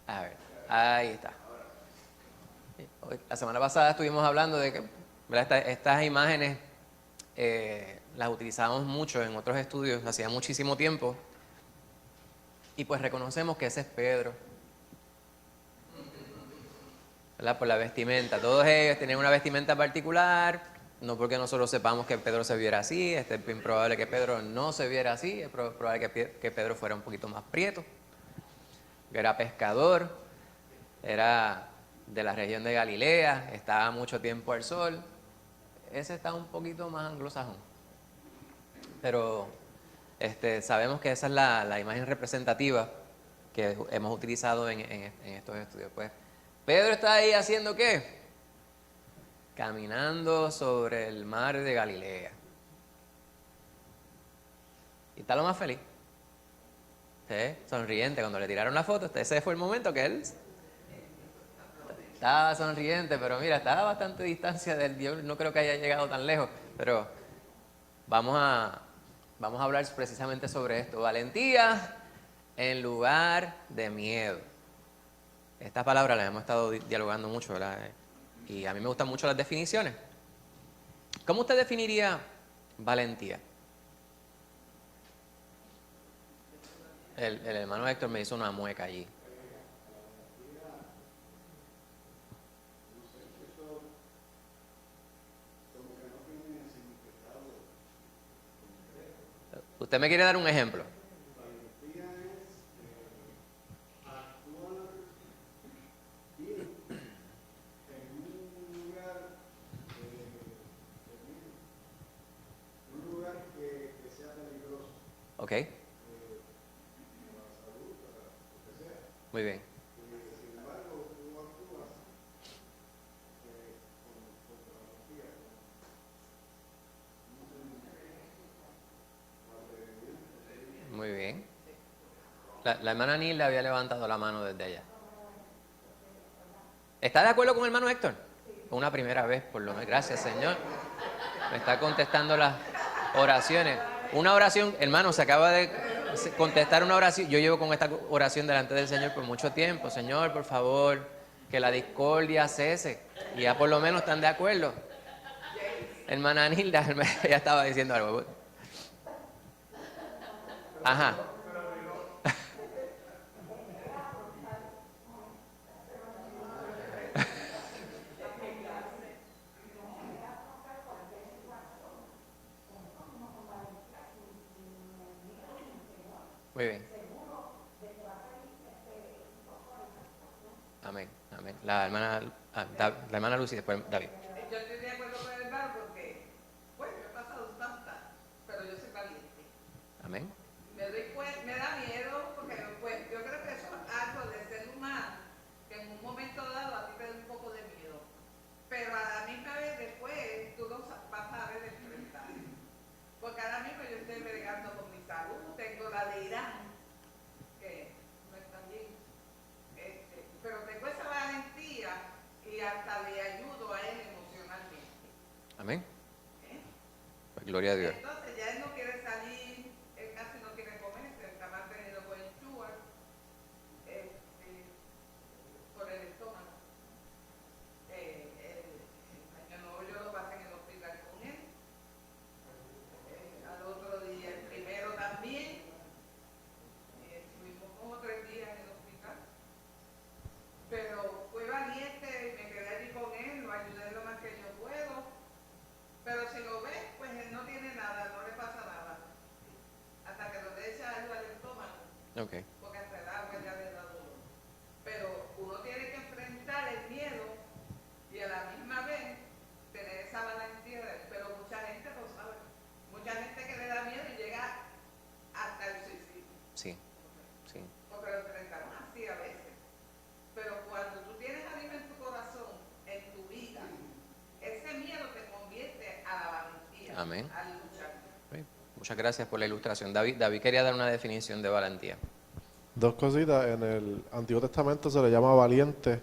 A ver, ahí está. La semana pasada estuvimos hablando de que, ¿verdad? Estas imágenes las utilizábamos mucho en otros estudios, hacía muchísimo tiempo. Y pues reconocemos que ese es Pedro, ¿verdad? Por la vestimenta. Todos ellos tenían una vestimenta particular, no porque nosotros sepamos que Pedro se viera así, es bien probable que Pedro no se viera así, es probable que Pedro fuera un poquito más prieto, que era pescador, era de la región de Galilea, estaba mucho tiempo al sol. Ese está un poquito más anglosajón. Pero sabemos que esa es la imagen representativa que hemos utilizado en estos estudios. Pues Pedro está ahí haciendo ¿qué? Caminando sobre el mar de Galilea. Y está lo más feliz. ¿Sí? Sonriente. Cuando le tiraron la foto, ese fue el momento que él estaba sonriente, pero mira, estaba a bastante distancia del Dios. No creo que haya llegado tan lejos. Pero vamos a hablar precisamente sobre esto. Valentía en lugar de miedo. Estas palabras las hemos estado dialogando mucho, ¿verdad? Y a mí me gustan mucho las definiciones. ¿Cómo usted definiría valentía? El hermano Héctor me hizo una mueca allí. ¿Usted me quiere dar un ejemplo? Ok. Muy bien. Muy bien. La hermana Nilda había levantado la mano desde allá. ¿Está de acuerdo con el hermano Héctor? Una primera vez, por lo menos. Gracias, Señor. Me está contestando las oraciones. Una oración, hermano, se acaba de contestar una oración. Yo llevo con esta oración delante del Señor por mucho tiempo. Señor, por favor, que la discordia cese. Y ya por lo menos están de acuerdo. Hermana Nilda, ya estaba diciendo algo. Ajá. Muy bien. Amén, amén. La hermana Lucy, después David. Yo estoy de acuerdo con el hermano porque, bueno, yo he pasado tantas, pero yo soy valiente. Amén. Me da miedo porque pues, yo creo que eso es algo del ser humano, que en un momento dado a ti te da un poco de miedo, pero a la misma vez después tú lo vas a ver enfrentar. Porque ahora mismo yo estoy bregando con mi salud, tengo la de Irán, que no está bien, pero tengo esa valentía y hasta le ayudo a él emocionalmente. Amén. Pues gloria a Dios. Entonces ya él no quiere salir, él casi no quiere comer, se está mantenido con el sugar, por el estómago. El año nuevo yo lo pasé en el hospital con él. Al otro día, el primero también. Estuvimos como 3 días en el hospital. Pero fui valiente, me quedé allí con él, lo ayudé lo más que yo puedo. Pero si lo ves, pues él no tiene nada, no le pasa nada. Hasta que no le echa algo al estómago. Okay. Porque hasta el agua ya le da dolor. Pero uno tiene que enfrentar el miedo y a la misma vez tener esa valentía. Pero mucha gente lo sabe. Mucha gente que le da miedo y llega hasta el suicidio. Sí, sí. Porque lo enfrentaron así a veces. Pero cuando tú tienes a Dios en tu corazón, en tu vida, ese miedo te convierte a la valentía. Amén. A luchar. Muchas gracias por la ilustración. David quería dar una definición de valentía. Dos cositas. En el Antiguo Testamento se le llama valiente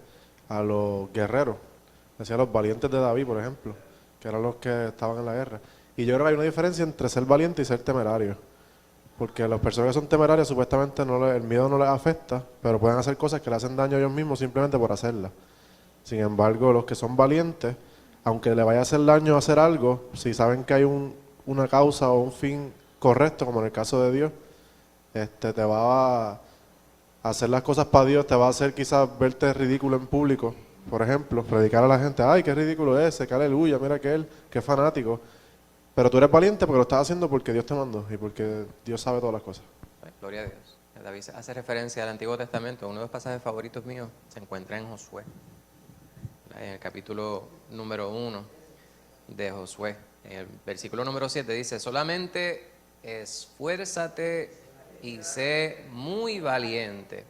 a los guerreros. Decía los valientes de David, por ejemplo, que eran los que estaban en la guerra. Y yo creo que hay una diferencia entre ser valiente y ser temerario. Porque las personas que son temerarias supuestamente el miedo no les afecta, pero pueden hacer cosas que le hacen daño a ellos mismos simplemente por hacerlas. Sin embargo, los que son valientes, aunque le vaya a hacer daño hacer algo, si saben que hay una causa o un fin correcto, como en el caso de Dios, te va a hacer las cosas para Dios, te va a hacer quizás verte ridículo en público. Por ejemplo, predicar a la gente, ay, qué ridículo es ese, qué aleluya, mira aquel, qué fanático. Pero tú eres valiente porque lo estás haciendo porque Dios te mandó y porque Dios sabe todas las cosas. Gloria a Dios. David hace referencia al Antiguo Testamento. Uno de los pasajes favoritos míos se encuentra en Josué, en el capítulo número 1 de Josué. En el versículo número 7 dice, solamente esfuérzate y sé muy valiente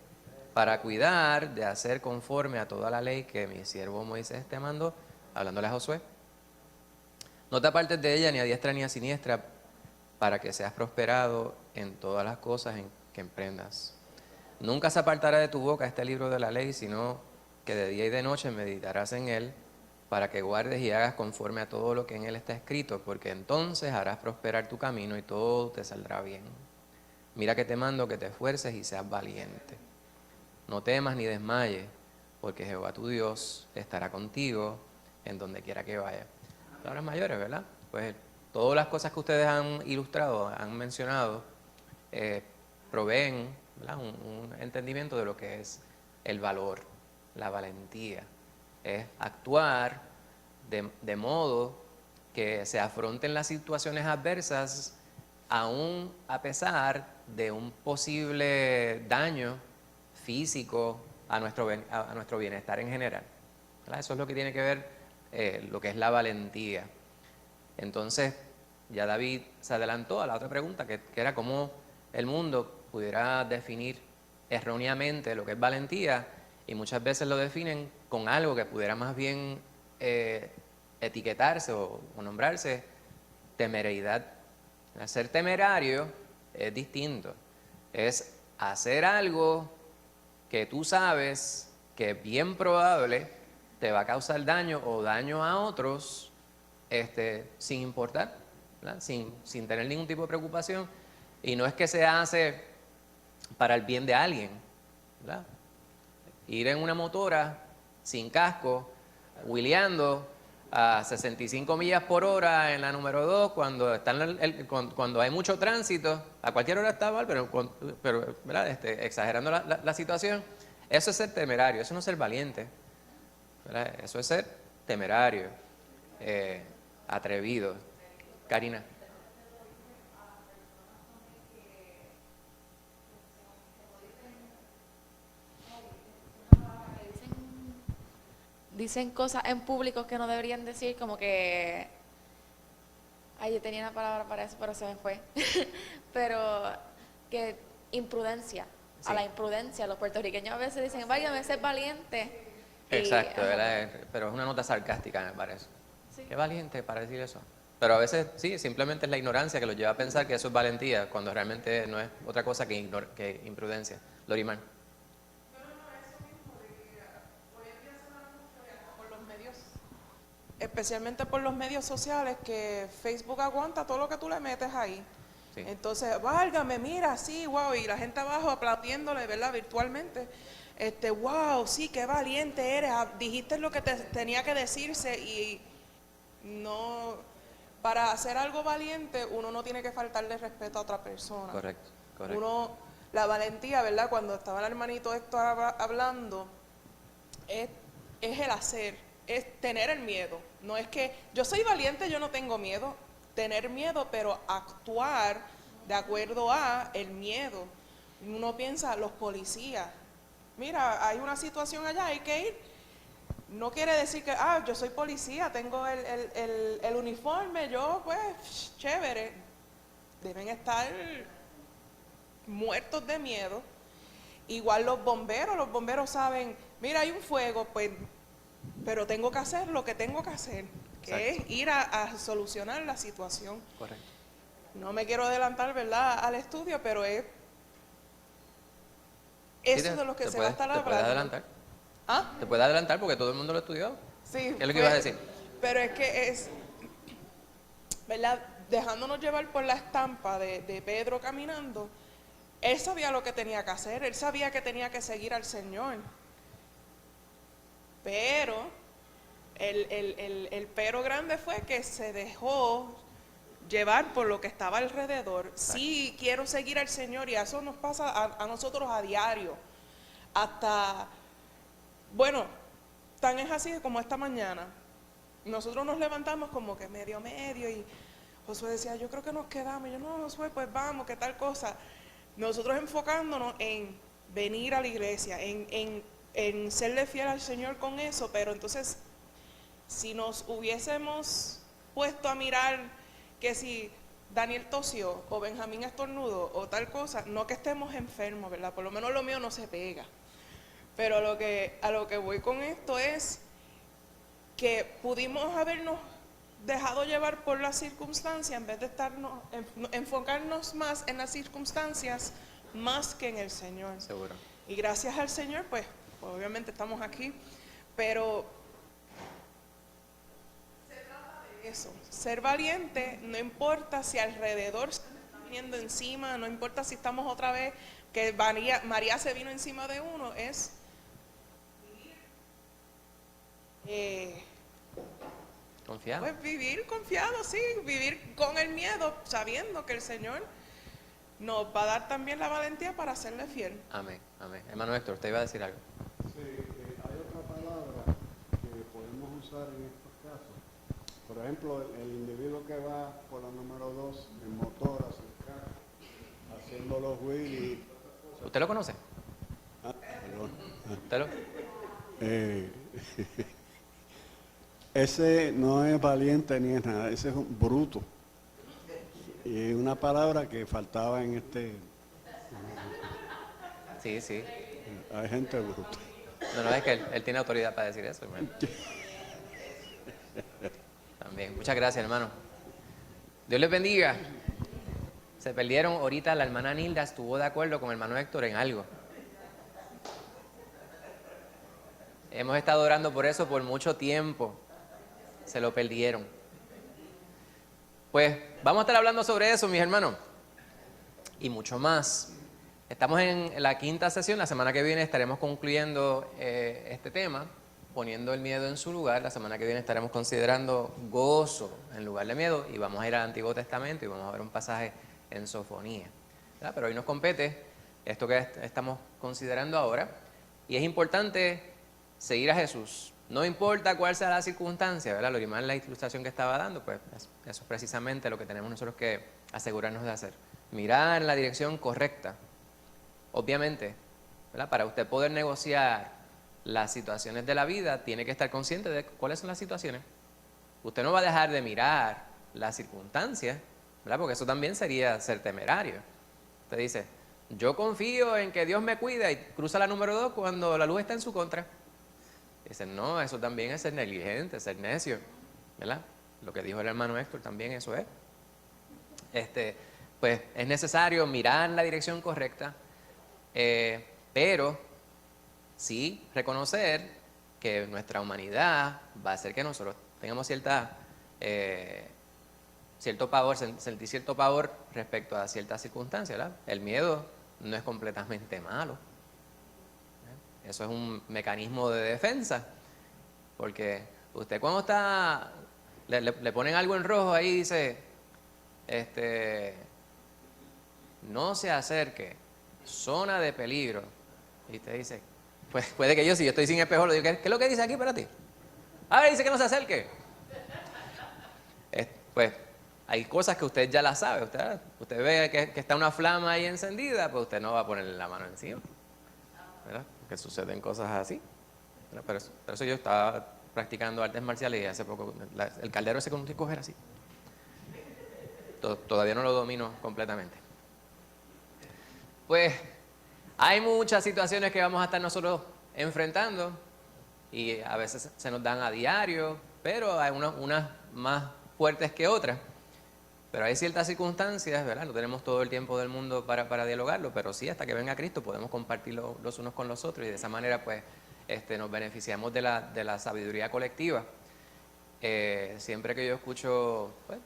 para cuidar de hacer conforme a toda la ley que mi siervo Moisés te mandó, hablándole a Josué. No te apartes de ella ni a diestra ni a siniestra, para que seas prosperado en todas las cosas en que emprendas. Nunca se apartará de tu boca este libro de la ley, sino que de día y de noche meditarás en él, para que guardes y hagas conforme a todo lo que en él está escrito, porque entonces harás prosperar tu camino y todo te saldrá bien. Mira que te mando que te esfuerces y seas valiente. No temas ni desmayes, porque Jehová tu Dios estará contigo en donde quiera que vaya. Palabras mayores, ¿verdad? Pues todas las cosas que ustedes han ilustrado, han mencionado, proveen, ¿verdad?, un entendimiento de lo que es el valor, la valentía. Es actuar de modo que se afronten las situaciones adversas aún a pesar de un posible daño físico a nuestro bienestar en general, ¿verdad? Eso es lo que tiene que ver lo que es la valentía. Entonces, ya David se adelantó a la otra pregunta, que era cómo el mundo pudiera definir erróneamente lo que es valentía, y muchas veces lo definen con algo que pudiera más bien etiquetarse o nombrarse temeridad. Ser temerario es distinto, es hacer algo que tú sabes que es bien probable te va a causar daño o daño a otros, sin importar, ¿verdad? Sin tener ningún tipo de preocupación. Y no es que se hace para el bien de alguien, ¿verdad? Ir en una motora sin casco, wheeleando a 65 millas por hora en la número 2 cuando hay mucho tránsito, a cualquier hora está mal, pero ¿verdad? Exagerando la situación. Eso es ser temerario, eso no es ser valiente, ¿verdad? Eso es ser temerario, atrevido. Karina. Dicen cosas en público que no deberían decir, como que... Ay, yo tenía una palabra para eso, pero se me fue. Pero que imprudencia, sí. A la imprudencia. Los puertorriqueños a veces dicen, váyame, ser valiente. Exacto, pero es una nota sarcástica, me parece. Sí. Qué valiente para decir eso. Pero a veces sí, simplemente es la ignorancia que los lleva a pensar que eso es valentía, cuando realmente no es otra cosa que imprudencia. Lorimar. Especialmente por los medios sociales, que Facebook aguanta todo lo que tú le metes ahí. Sí. Entonces, válgame, mira, sí, wow, y la gente abajo aplaudiéndole, ¿verdad?, virtualmente. Wow, sí, qué valiente eres, dijiste lo que te tenía que decirse. Y no, para hacer algo valiente, uno no tiene que faltarle respeto a otra persona. Correcto. La valentía, ¿verdad?, cuando estaba el hermanito Héctor hablando, es el hacer. Es tener el miedo. No es que yo soy valiente, yo no tengo miedo. Tener miedo, pero actuar de acuerdo a el miedo. Uno piensa, los policías, mira, hay una situación allá, hay que ir. No quiere decir que, yo soy policía, tengo el uniforme, yo pues, chévere. Deben estar muertos de miedo. Igual los bomberos saben, mira, hay un fuego, pues, pero tengo que hacer lo que tengo que hacer, que Exacto. Es ir a solucionar la situación. Correcto. No me quiero adelantar, ¿verdad?, al estudio, pero es eso de lo que se va a estar hablando. ¿Te puedes adelantar? ¿Ah? ¿Te puedes adelantar porque todo el mundo lo estudió? Sí. ¿Qué es lo que ibas a decir? Pero es que es, ¿verdad?, dejándonos llevar por la estampa de Pedro caminando, él sabía lo que tenía que hacer, él sabía que tenía que seguir al Señor. Pero el pero grande fue que se dejó llevar por lo que estaba alrededor. Sí, quiero seguir al Señor, y eso nos pasa a nosotros a diario. Hasta, bueno, tan es así como esta mañana. Nosotros nos levantamos como que medio, y Josué decía, yo creo que nos quedamos. Y yo, no, Josué, pues vamos, qué tal cosa. Nosotros enfocándonos en venir a la iglesia, en serle fiel al Señor con eso, pero entonces, si nos hubiésemos puesto a mirar que si Daniel tosió o Benjamín estornudo o tal cosa, no que estemos enfermos, ¿verdad? Por lo menos lo mío no se pega. Pero a lo que voy con esto es que pudimos habernos dejado llevar por las circunstancias en vez de enfocarnos más en las circunstancias más que en el Señor. Seguro. Y gracias al Señor, pues obviamente estamos aquí, pero se trata de eso, ser valiente, no importa si alrededor se está viniendo encima, no importa si estamos otra vez, que María se vino encima de uno, es Confiado. pues vivir confiado, sí, vivir con el miedo, sabiendo que el Señor nos va a dar también la valentía para serle fiel. Amén, amén. Hermano Héctor, usted iba a decir algo. Sí, hay otra palabra que podemos usar en estos casos. Por ejemplo, el individuo que va por la número 2 en motor hacia el carro, haciendo los wheelies. ¿Usted lo conoce? Perdón. ¿Usted lo? Ese no es valiente ni es nada, ese es un bruto. Y es una palabra que faltaba en este. Sí, sí. Hay gente bruta. No, es que él tiene autoridad para decir eso, hermano. También. Muchas gracias, hermano. Dios les bendiga. Se perdieron ahorita, la hermana Nilda estuvo de acuerdo con el hermano Héctor en algo. Hemos estado orando por eso por mucho tiempo. Se lo perdieron. Pues vamos a estar hablando sobre eso, mis hermanos. Y mucho más. Estamos en la quinta sesión. La semana que viene estaremos concluyendo este tema, poniendo el miedo en su lugar. La semana que viene estaremos considerando gozo en lugar de miedo. Y vamos a ir al Antiguo Testamento y vamos a ver un pasaje en Sofonía. ¿Verdad? Pero hoy nos compete esto que estamos considerando ahora. Y es importante seguir a Jesús. No importa cuál sea la circunstancia, ¿verdad? Lo que más la ilustración que estaba dando, pues eso es precisamente lo que tenemos nosotros que asegurarnos de hacer. Mirar en la dirección correcta. Obviamente, ¿verdad? Para usted poder negociar las situaciones de la vida, tiene que estar consciente de cuáles son las situaciones. Usted no va a dejar de mirar las circunstancias, ¿verdad? Porque eso también sería ser temerario. Usted dice, yo confío en que Dios me cuida, y cruza la número 2 cuando la luz está en su contra. Dicen, no, eso también es ser negligente, ser necio, ¿verdad? Lo que dijo el hermano Héctor también eso es. Pues es necesario mirar en la dirección correcta, pero sí reconocer que nuestra humanidad va a hacer que nosotros tengamos cierto pavor, sentir cierto pavor respecto a ciertas circunstancias, ¿verdad? El miedo no es completamente malo. Eso es un mecanismo de defensa, porque usted cuando está, le ponen algo en rojo ahí, dice, no se acerque, zona de peligro, y usted dice, pues puede que si yo estoy sin espejo, le digo, ¿qué es lo que dice aquí para ti? A ver, dice que no se acerque. Pues hay cosas que usted ya las sabe, usted ve que está una flama ahí encendida, pues usted no va a ponerle la mano encima, ¿verdad? Que suceden cosas así. Pero eso yo estaba practicando artes marciales y hace poco el caldero ese con un coger así. Todavía no lo domino completamente. Pues hay muchas situaciones que vamos a estar nosotros enfrentando y a veces se nos dan a diario, pero hay unas más fuertes que otras. Pero hay ciertas circunstancias, ¿verdad? No tenemos todo el tiempo del mundo para dialogarlo, pero sí, hasta que venga Cristo podemos compartirlo los unos con los otros y de esa manera pues nos beneficiamos de la sabiduría colectiva. Siempre que yo escucho pues,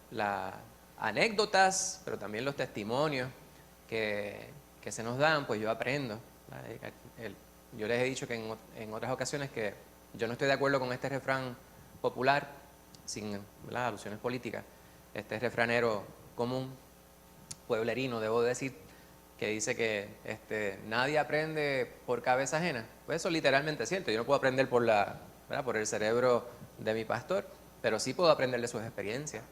anécdotas, pero también los testimonios que se nos dan, pues yo aprendo. Yo les he dicho que en otras ocasiones que yo no estoy de acuerdo con este refrán popular, sin alusiones políticas, este refranero común, pueblerino, debo decir, que dice que nadie aprende por cabeza ajena. Pues eso es literalmente cierto. Yo no puedo aprender por el cerebro de mi pastor, pero sí puedo aprender de sus experiencias.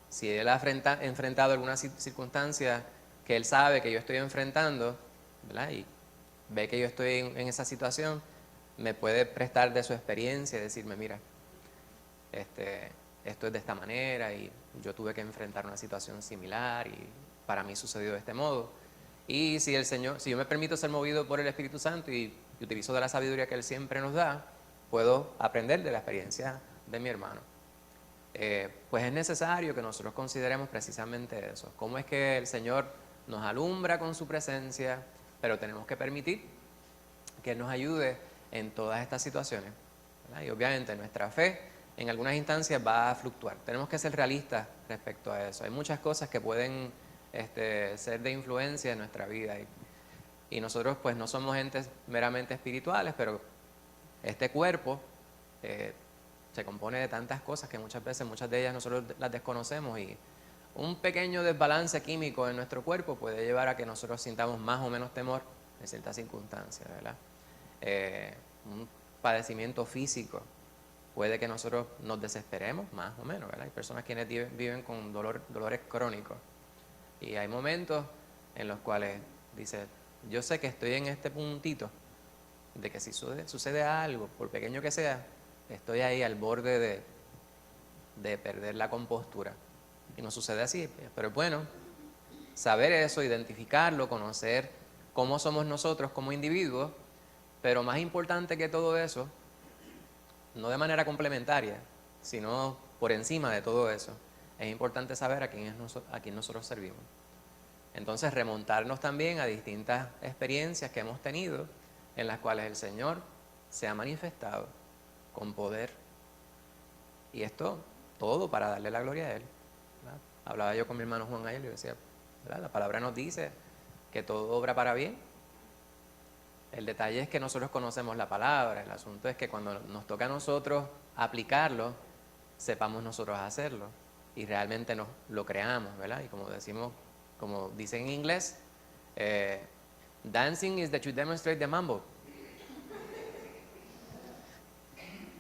Si él ha enfrentado alguna circunstancia que él sabe que yo estoy enfrentando, ¿verdad? Y ve que yo estoy en esa situación, me puede prestar de su experiencia y decirme, mira, esto es de esta manera y yo tuve que enfrentar una situación similar y para mí sucedió de este modo. Y si yo me permito ser movido por el Espíritu Santo y utilizo de la sabiduría que Él siempre nos da, puedo aprender de la experiencia de mi hermano. Pues es necesario que nosotros consideremos precisamente eso. Cómo es que el Señor nos alumbra con su presencia, pero tenemos que permitir que Él nos ayude en todas estas situaciones, ¿verdad? Y obviamente nuestra fe en algunas instancias va a fluctuar. Tenemos que ser realistas respecto a eso. Hay muchas cosas que pueden ser de influencia en nuestra vida y nosotros pues no somos entes meramente espirituales, pero este cuerpo se compone de tantas cosas que muchas de ellas nosotros las desconocemos y un pequeño desbalance químico en nuestro cuerpo puede llevar a que nosotros sintamos más o menos temor en ciertas circunstancias, ¿verdad? Un padecimiento físico puede que nosotros nos desesperemos más o menos, ¿verdad? Hay personas quienes viven con dolores crónicos y hay momentos en los cuales dice, yo sé que estoy en este puntito de que si sucede algo, por pequeño que sea, estoy ahí al borde de perder la compostura. Y no sucede así, pero es bueno saber eso, identificarlo, conocer cómo somos nosotros como individuos, pero más importante que todo eso, no de manera complementaria, sino por encima de todo eso, es importante saber a quién nosotros servimos. Entonces remontarnos también a distintas experiencias que hemos tenido en las cuales el Señor se ha manifestado con poder. Y esto todo para darle la gloria a Él, ¿verdad? Hablaba yo con mi hermano Juan ayer y le decía, ¿verdad? La palabra nos dice que todo obra para bien. El detalle es que nosotros conocemos la palabra, el asunto es que cuando nos toca a nosotros aplicarlo, sepamos nosotros hacerlo y realmente lo creamos, ¿verdad? Y como dicen en inglés, dancing is that you demonstrate the mambo.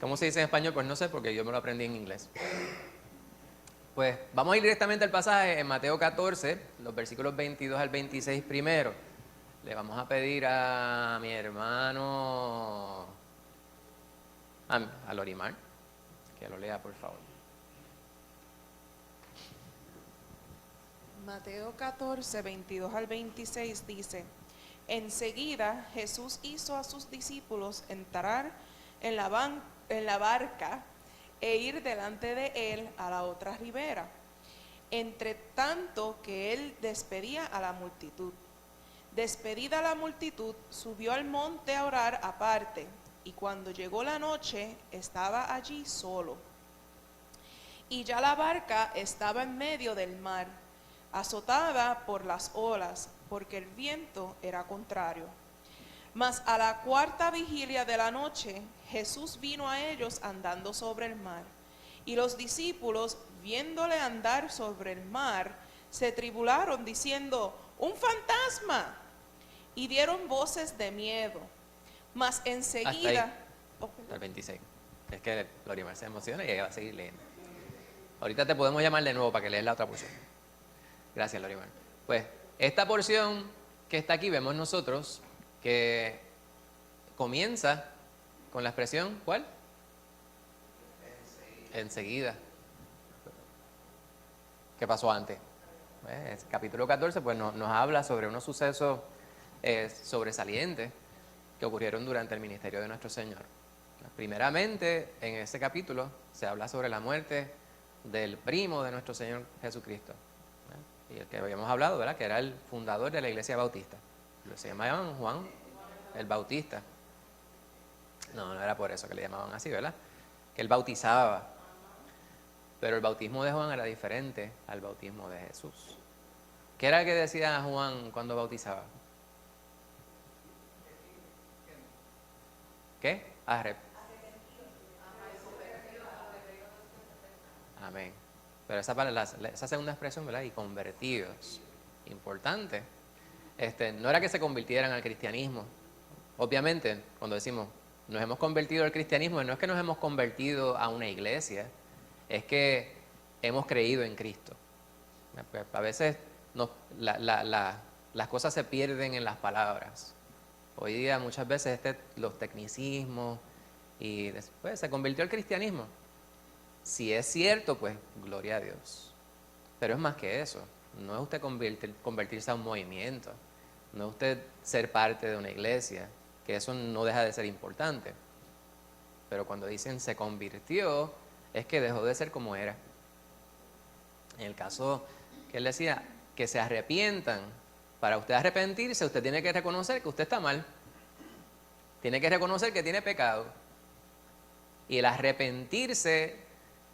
¿Cómo se dice en español? Pues no sé, porque yo me lo aprendí en inglés. Pues vamos a ir directamente al pasaje en Mateo 14, los versículos 22 al 26 primero. Le vamos a pedir a mi hermano, a Lorimar, que lo lea, por favor. Mateo 14, 22 al 26 dice, enseguida Jesús hizo a sus discípulos entrar en la barca e ir delante de él a la otra ribera, entre tanto que él despedía a la multitud. Despedida la multitud, subió al monte a orar aparte, y cuando llegó la noche, estaba allí solo. Y ya la barca estaba en medio del mar, azotada por las olas, porque el viento era contrario. Mas a la cuarta vigilia de la noche, Jesús vino a ellos andando sobre el mar. Y los discípulos, viéndole andar sobre el mar, se tribularon diciendo, ¡un fantasma! Y dieron voces de miedo. Mas enseguida... Hasta el 26. Es que Lorimar se emociona y ella va a seguir leyendo. Ahorita te podemos llamar de nuevo para que leas la otra porción. Gracias, Lorimar. Pues esta porción que está aquí vemos nosotros que comienza con la expresión, ¿cuál? Enseguida. ¿Qué pasó antes? Capítulo 14 pues nos habla sobre unos sucesos sobresalientes que ocurrieron durante el ministerio de nuestro Señor. Primeramente, en ese capítulo se habla sobre la muerte del primo de nuestro Señor Jesucristo, y el que habíamos hablado, ¿verdad? Que era el fundador de la iglesia bautista. Se llamaban Juan el Bautista. No era por eso que le llamaban así, ¿verdad? Que él bautizaba. Pero el bautismo de Juan era diferente al bautismo de Jesús. ¿Qué era el que decía Juan cuando bautizaba? ¿Qué? Amén. Pero esa segunda expresión, ¿verdad? Y convertidos. Importante. No era que se convirtieran al cristianismo. Obviamente, cuando decimos nos hemos convertido al cristianismo, no es que nos hemos convertido a una iglesia, es que hemos creído en Cristo. A veces las cosas se pierden en las palabras. Hoy día muchas veces los tecnicismos y después se convirtió al cristianismo. Si es cierto, pues gloria a Dios. Pero es más que eso. No es usted convertirse a un movimiento. No es usted ser parte de una iglesia, que eso no deja de ser importante. Pero cuando dicen se convirtió, es que dejó de ser como era. En el caso que él decía, que se arrepientan. Para usted arrepentirse, usted tiene que reconocer que usted está mal. Tiene que reconocer que tiene pecado. Y el arrepentirse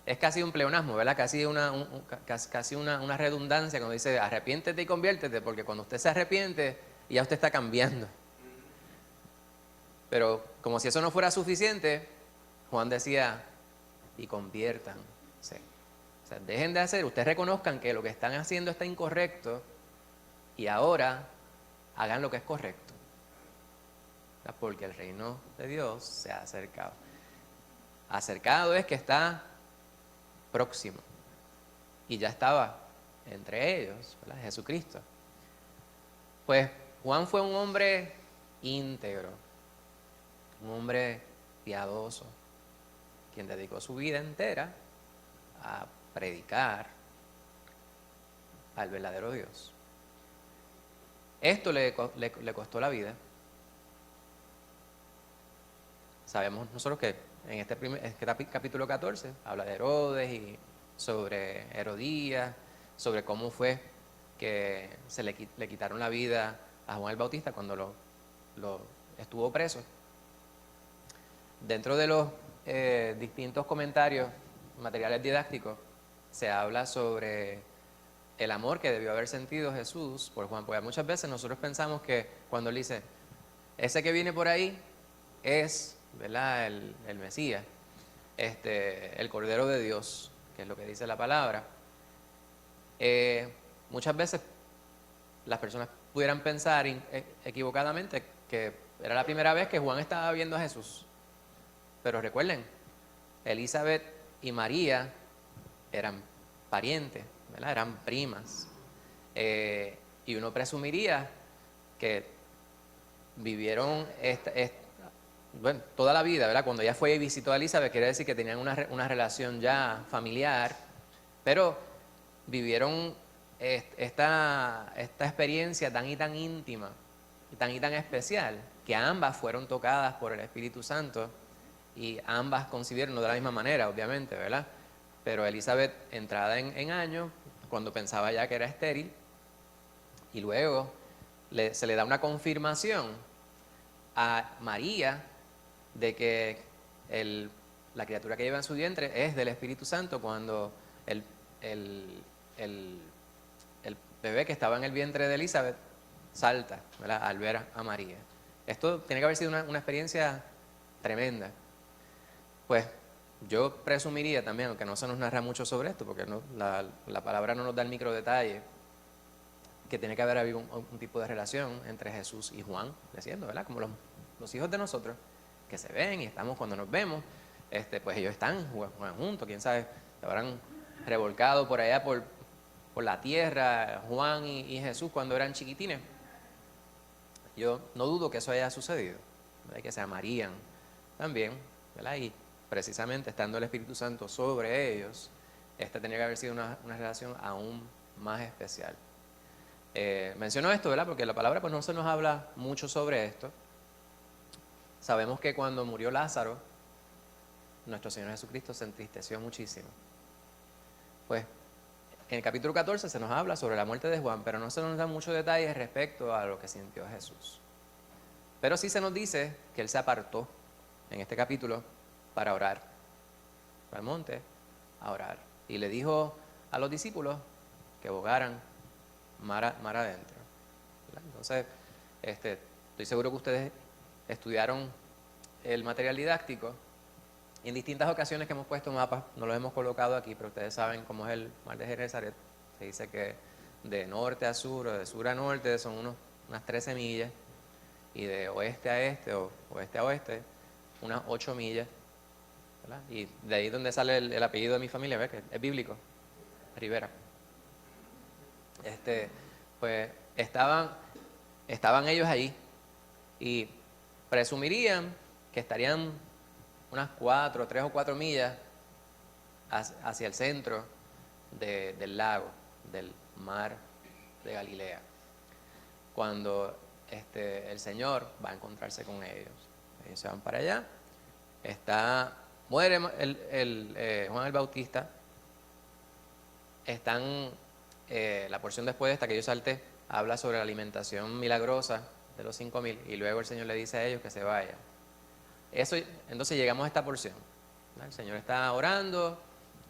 es casi un pleonasmo, ¿verdad? Casi una redundancia cuando dice arrepiéntete y conviértete, porque cuando usted se arrepiente, ya usted está cambiando. Pero como si eso no fuera suficiente, Juan decía, y conviértanse. O sea, dejen de hacer, ustedes reconozcan que lo que están haciendo está incorrecto y ahora hagan lo que es correcto. Porque el reino de Dios se ha acercado. Acercado es que está próximo. Y ya estaba entre ellos, ¿verdad? Jesucristo. Pues Juan fue un hombre íntegro, un hombre piadoso, quien dedicó su vida entera a predicar al verdadero Dios. Esto le costó la vida. Sabemos nosotros que en este capítulo 14 habla de Herodes y sobre Herodías, sobre cómo fue que se le quitaron la vida a Juan el Bautista cuando lo estuvo preso. Dentro de los distintos comentarios, materiales didácticos, se habla sobre el amor que debió haber sentido Jesús por Juan, porque muchas veces nosotros pensamos que cuando él dice, ese que viene por ahí es, ¿verdad?, el Mesías, el Cordero de Dios, que es lo que dice la palabra. Muchas veces las personas pudieran pensar equivocadamente que era la primera vez que Juan estaba viendo a Jesús. Pero recuerden, Elizabeth y María eran parientes, ¿verdad? Eran primas. Y uno presumiría que vivieron toda la vida, ¿verdad? Cuando ella fue y visitó a Elizabeth, quiere decir que tenían una relación ya familiar, pero vivieron esta experiencia tan y tan íntima, tan y tan especial, que ambas fueron tocadas por el Espíritu Santo y ambas concibieron, no de la misma manera, obviamente, ¿verdad? Pero Elizabeth, entrada en años, cuando pensaba ya que era estéril, y luego se le da una confirmación a María de que la criatura que lleva en su vientre es del Espíritu Santo, cuando el bebé que estaba en el vientre de Elizabeth salta, ¿verdad?, al ver a María. Esto tiene que haber sido una experiencia tremenda. Pues yo presumiría también, aunque no se nos narra mucho sobre esto, porque la palabra no nos da el micro detalle, que tiene que haber habido un tipo de relación entre Jesús y Juan, diciendo, ¿verdad? Como los hijos de nosotros, que se ven y estamos cuando nos vemos, pues ellos están juegan juntos, quién sabe, se habrán revolcado por allá por la tierra, Juan y Jesús cuando eran chiquitines. Yo no dudo que eso haya sucedido, ¿verdad? Que se amarían también, ¿verdad? Y precisamente estando el Espíritu Santo sobre ellos, tenía que haber sido una relación aún más especial. Menciono esto, ¿verdad?, porque la palabra pues no se nos habla mucho sobre esto. Sabemos que cuando murió Lázaro, nuestro Señor Jesucristo se entristeció muchísimo. Pues en el capítulo 14 se nos habla sobre la muerte de Juan, pero no se nos da muchos detalles respecto a lo que sintió Jesús. Pero sí se nos dice que Él se apartó en este capítulo para orar, al monte a orar. y le dijo a los discípulos que bogaran mar adentro. ¿Verdad? Entonces, estoy seguro que ustedes estudiaron el material didáctico y en distintas ocasiones que hemos puesto mapas, no los hemos colocado aquí, pero ustedes saben cómo es el mar de Genesaret. Se dice que de norte a sur o de sur a norte son unas 13 millas y de oeste a este o oeste a oeste unas 8 millas. ¿Verdad? Y de ahí donde sale el apellido de mi familia, ¿ves? Que es bíblico, Rivera. Pues estaban ellos ahí y presumirían que estarían unas 3 o 4 millas hacia el centro del lago, del mar de Galilea, cuando el Señor va a encontrarse con ellos. Ellos se van para allá, muere Juan el Bautista, la porción después de esta que yo salté, habla sobre la alimentación milagrosa de los 5,000 y luego el Señor le dice a ellos que se vayan. Entonces llegamos a esta porción, ¿verdad? El Señor está orando,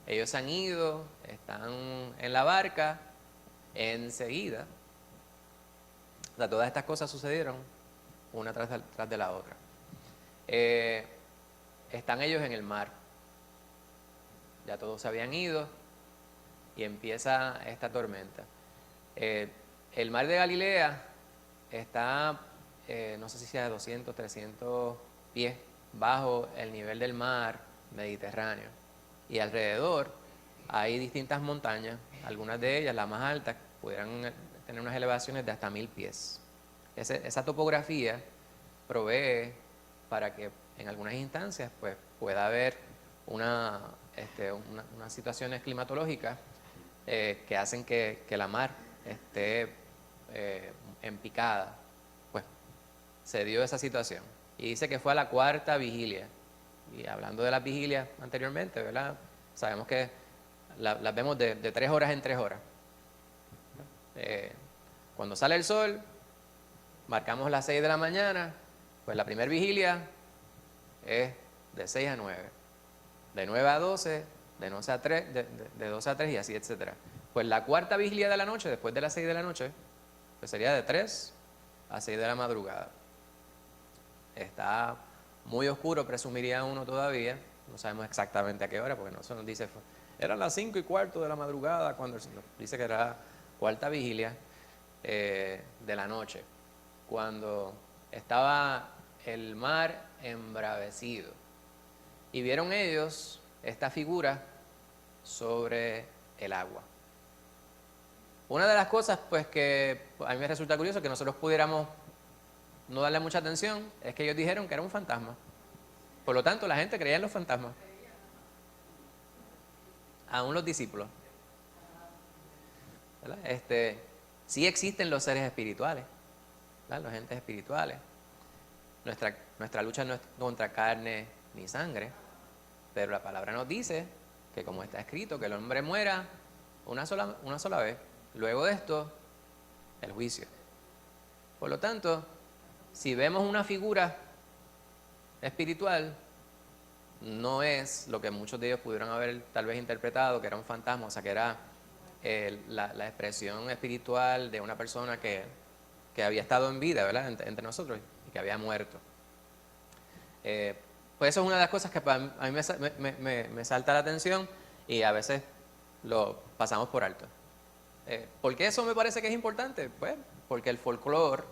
ellos se han ido, están en la barca, enseguida, o sea, todas estas cosas sucedieron una tras de la otra. Están ellos en el mar, ya todos se habían ido y empieza esta tormenta. El mar de Galilea está, no sé si sea 200, 300 pies bajo el nivel del mar Mediterráneo y alrededor hay distintas montañas, algunas de ellas, las más altas, pudieran tener unas elevaciones de hasta 1000 pies. Esa topografía provee para que en algunas instancias pues, pueda haber unas situaciones climatológicas que hacen que la mar esté en picada. Pues se dio esa situación. Y dice que fue a la 4ª vigilia. Y hablando de las vigilias anteriormente, ¿verdad? Sabemos que las vemos de 3 horas en 3 horas. Cuando sale el sol, marcamos las 6 de la mañana, pues la primera vigilia es de 6 a 9, de 9 a 12, de 12 a 3, de 12 a 3 y así, etcétera. Pues la 4ª vigilia de la noche, después de las 6 de la noche, pues sería de 3 a 6 de la madrugada. Está muy oscuro, presumiría uno todavía, no sabemos exactamente a qué hora, porque no se nos dice, eran las 5:15 de la madrugada, cuando el Señor dice que era la 4ª vigilia de la noche, cuando estaba el mar embravecido. Y vieron ellos esta figura sobre el agua. Una de las cosas pues que a mí me resulta curioso que nosotros pudiéramos no darle mucha atención es que ellos dijeron que era un fantasma. Por lo tanto, la gente creía en los fantasmas. Aún los discípulos. ¿Verdad? Sí existen los seres espirituales, ¿verdad? Los entes espirituales. Nuestra lucha no es contra carne ni sangre, pero la palabra nos dice que como está escrito, que el hombre muera una sola vez. Luego de esto, el juicio. Por lo tanto, si vemos una figura espiritual, no es lo que muchos de ellos pudieron haber tal vez interpretado, que era un fantasma, o sea, que era la expresión espiritual de una persona que había estado en vida, ¿verdad?, entre nosotros y que había muerto. Pues eso es una de las cosas que a mí me salta la atención y a veces lo pasamos por alto. ¿Por qué eso me parece que es importante? Pues porque el folclore,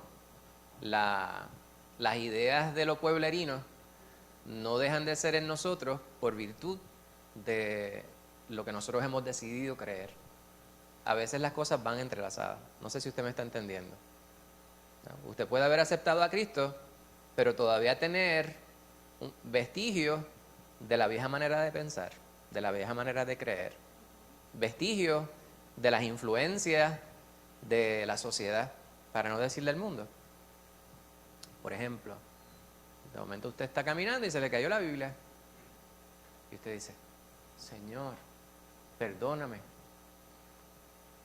las ideas de los pueblerinos no dejan de ser en nosotros por virtud de lo que nosotros hemos decidido creer. A veces las cosas van entrelazadas. No sé si usted me está entendiendo. Usted puede haber aceptado a Cristo, pero todavía tener vestigios de la vieja manera de pensar, de la vieja manera de creer, vestigios de las influencias de la sociedad, para no decir del mundo. Por ejemplo, de momento usted está caminando y se le cayó la Biblia y usted dice, Señor, perdóname,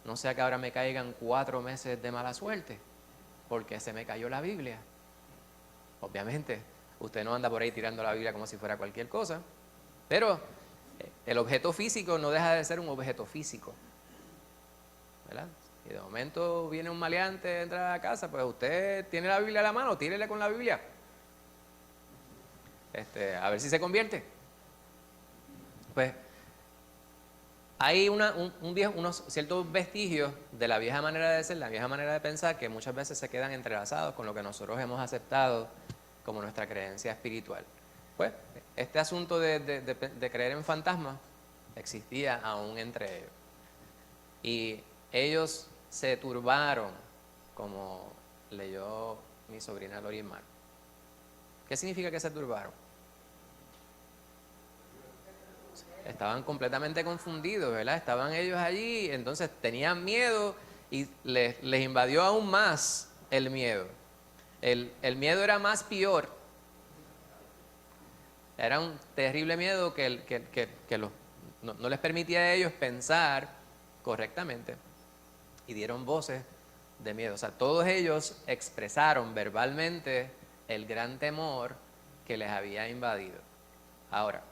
no sea que ahora me caigan 4 meses de mala suerte porque se me cayó la Biblia. Obviamente usted no anda por ahí tirando la Biblia como si fuera cualquier cosa, pero El objeto físico no deja de ser un objeto físico, ¿verdad? Y de momento viene un maleante, entra a la casa, pues usted tiene la Biblia a la mano, tírele con la Biblia. A ver si se convierte. Pues hay unos ciertos vestigios de la vieja manera de ser, la vieja manera de pensar, que muchas veces se quedan entrelazados con lo que nosotros hemos aceptado como nuestra creencia espiritual. Pues este asunto de creer en fantasmas existía aún entre ellos. Y ellos se turbaron, como leyó mi sobrina Lori Mar. ¿Qué significa que se turbaron? Estaban completamente confundidos, ¿verdad? Estaban ellos allí, entonces tenían miedo y les invadió aún más el miedo. El miedo era más peor. Era un terrible miedo que no les permitía a ellos pensar correctamente. Y dieron voces de miedo. O sea, todos ellos expresaron verbalmente el gran temor que les había invadido. Ahora,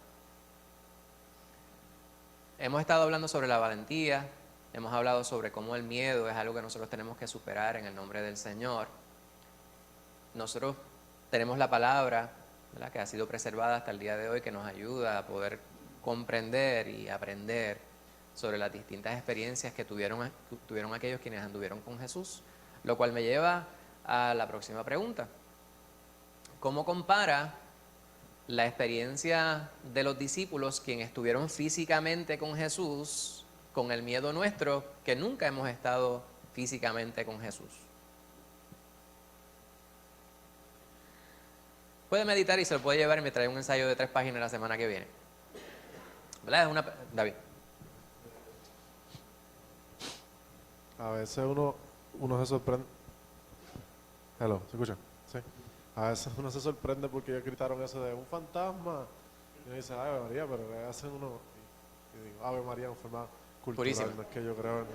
hemos estado hablando sobre la valentía, hemos hablado sobre cómo el miedo es algo que nosotros tenemos que superar en el nombre del Señor. Nosotros tenemos la palabra, ¿verdad?, que ha sido preservada hasta el día de hoy, que nos ayuda a poder comprender y aprender sobre las distintas experiencias que tuvieron aquellos quienes anduvieron con Jesús, lo cual me lleva a la próxima pregunta. ¿Cómo compara la experiencia de los discípulos quienes estuvieron físicamente con Jesús con el miedo nuestro que nunca hemos estado físicamente con Jesús? Puede meditar y se lo puede llevar y me trae un ensayo de 3 páginas la semana que viene. ¿Verdad? David. A veces uno se sorprende. Hello, ¿se escucha? Sí. A veces uno se sorprende porque ellos gritaron eso de un fantasma. Y uno dice, Ave María, pero ¿qué hacen uno? Y digo, Ave María en forma cultural. Purísima. No es que yo creo en...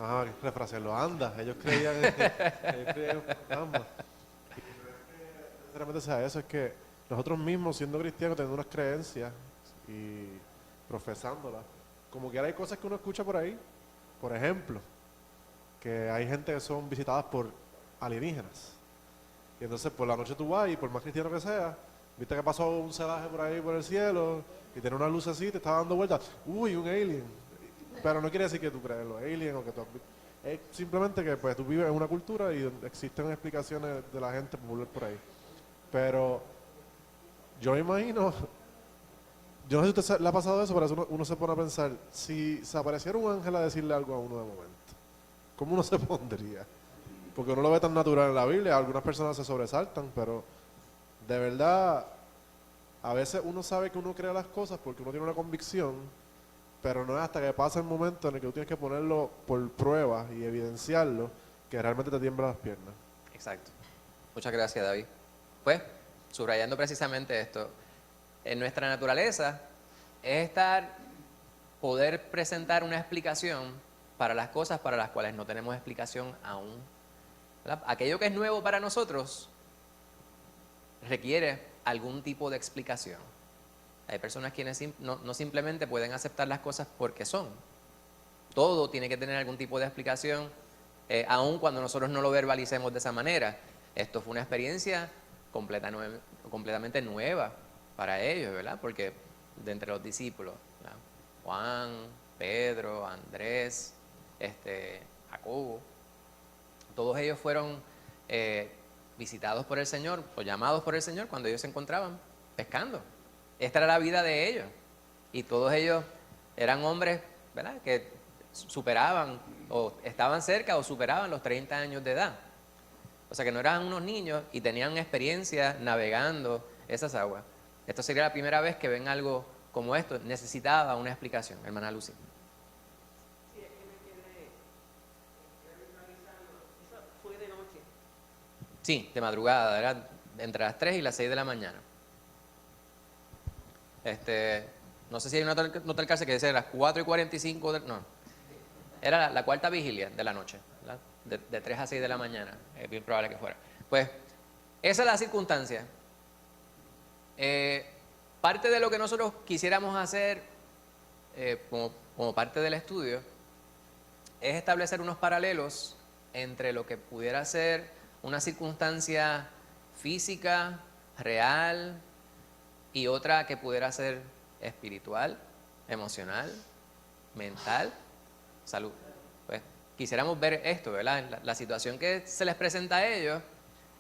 Ajá, refrasearlo, anda. Ellos creían en fantasmas. Sinceramente sea eso, es que nosotros mismos, siendo cristianos, teniendo unas creencias y profesándolas, como que hay cosas que uno escucha por ahí. Por ejemplo, que hay gente que son visitadas por alienígenas. Y entonces por la noche tú vas y por más cristiano que sea, viste que pasó un celaje por ahí por el cielo y tiene una luz así, te está dando vueltas. Uy, un alien. Pero no quiere decir que tú crees en los aliens o que tú... Es simplemente que pues tú vives en una cultura y existen explicaciones de la gente popular por ahí. Pero yo me imagino, yo no sé si a usted le ha pasado eso, pero uno se pone a pensar, si se apareciera un ángel a decirle algo a uno de momento, ¿cómo uno se pondría? Porque uno lo ve tan natural en la Biblia, algunas personas se sobresaltan, pero de verdad, a veces uno sabe que uno crea las cosas porque uno tiene una convicción, pero no es hasta que pasa el momento en el que tú tienes que ponerlo por prueba y evidenciarlo, que realmente te tiemblan las piernas. Exacto. Muchas gracias, David. Pues, subrayando precisamente esto, en nuestra naturaleza es poder presentar una explicación para las cosas para las cuales no tenemos explicación aún, ¿verdad? Aquello que es nuevo para nosotros requiere algún tipo de explicación. Hay personas quienes no simplemente pueden aceptar las cosas porque son. Todo tiene que tener algún tipo de explicación, aun cuando nosotros no lo verbalicemos de esa manera. Esto fue una experiencia completamente nueva para ellos, ¿verdad? Porque de entre los discípulos, ¿verdad?, Juan, Pedro, Andrés, Jacobo, todos ellos fueron visitados por el Señor o llamados por el Señor cuando ellos se encontraban pescando. Esta era la vida de ellos y todos ellos eran hombres, ¿verdad?, que superaban o estaban cerca o superaban los 30 años de edad. O sea que no eran unos niños y tenían experiencia navegando esas aguas. Esto sería la primera vez que ven algo como esto. Necesitaba una explicación, hermana Lucy. Sí, es que me quedé visualizando. Eso fue de noche. Sí, de madrugada, era entre las 3 y las 6 de la mañana. No sé si hay una nota al cárcel que dice las 4:45, no. Era la cuarta vigilia de la noche, ¿verdad? De 3 a 6 de la mañana, es bien probable que fuera. Pues, esa es la circunstancia. parte de lo que nosotros quisiéramos hacer como parte del estudio es establecer unos paralelos entre lo que pudiera ser una circunstancia física, real, y otra que pudiera ser espiritual, emocional, mental, salud. Pues quisiéramos ver esto, ¿verdad? La situación que se les presenta a ellos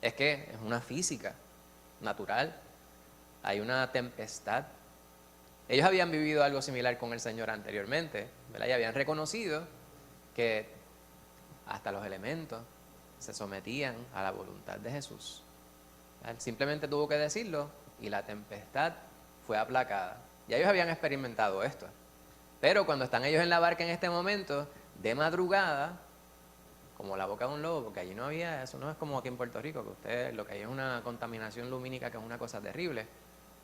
es que es una física natural, hay una tempestad. Ellos habían vivido algo similar con el Señor anteriormente, ¿verdad? Y habían reconocido que hasta los elementos se sometían a la voluntad de Jesús. Él simplemente tuvo que decirlo y la tempestad fue aplacada. Ya ellos habían experimentado esto. Pero cuando están ellos en la barca en este momento, de madrugada, como la boca de un lobo, porque allí no había, eso no es como aquí en Puerto Rico, que usted, lo que hay es una contaminación lumínica que es una cosa terrible.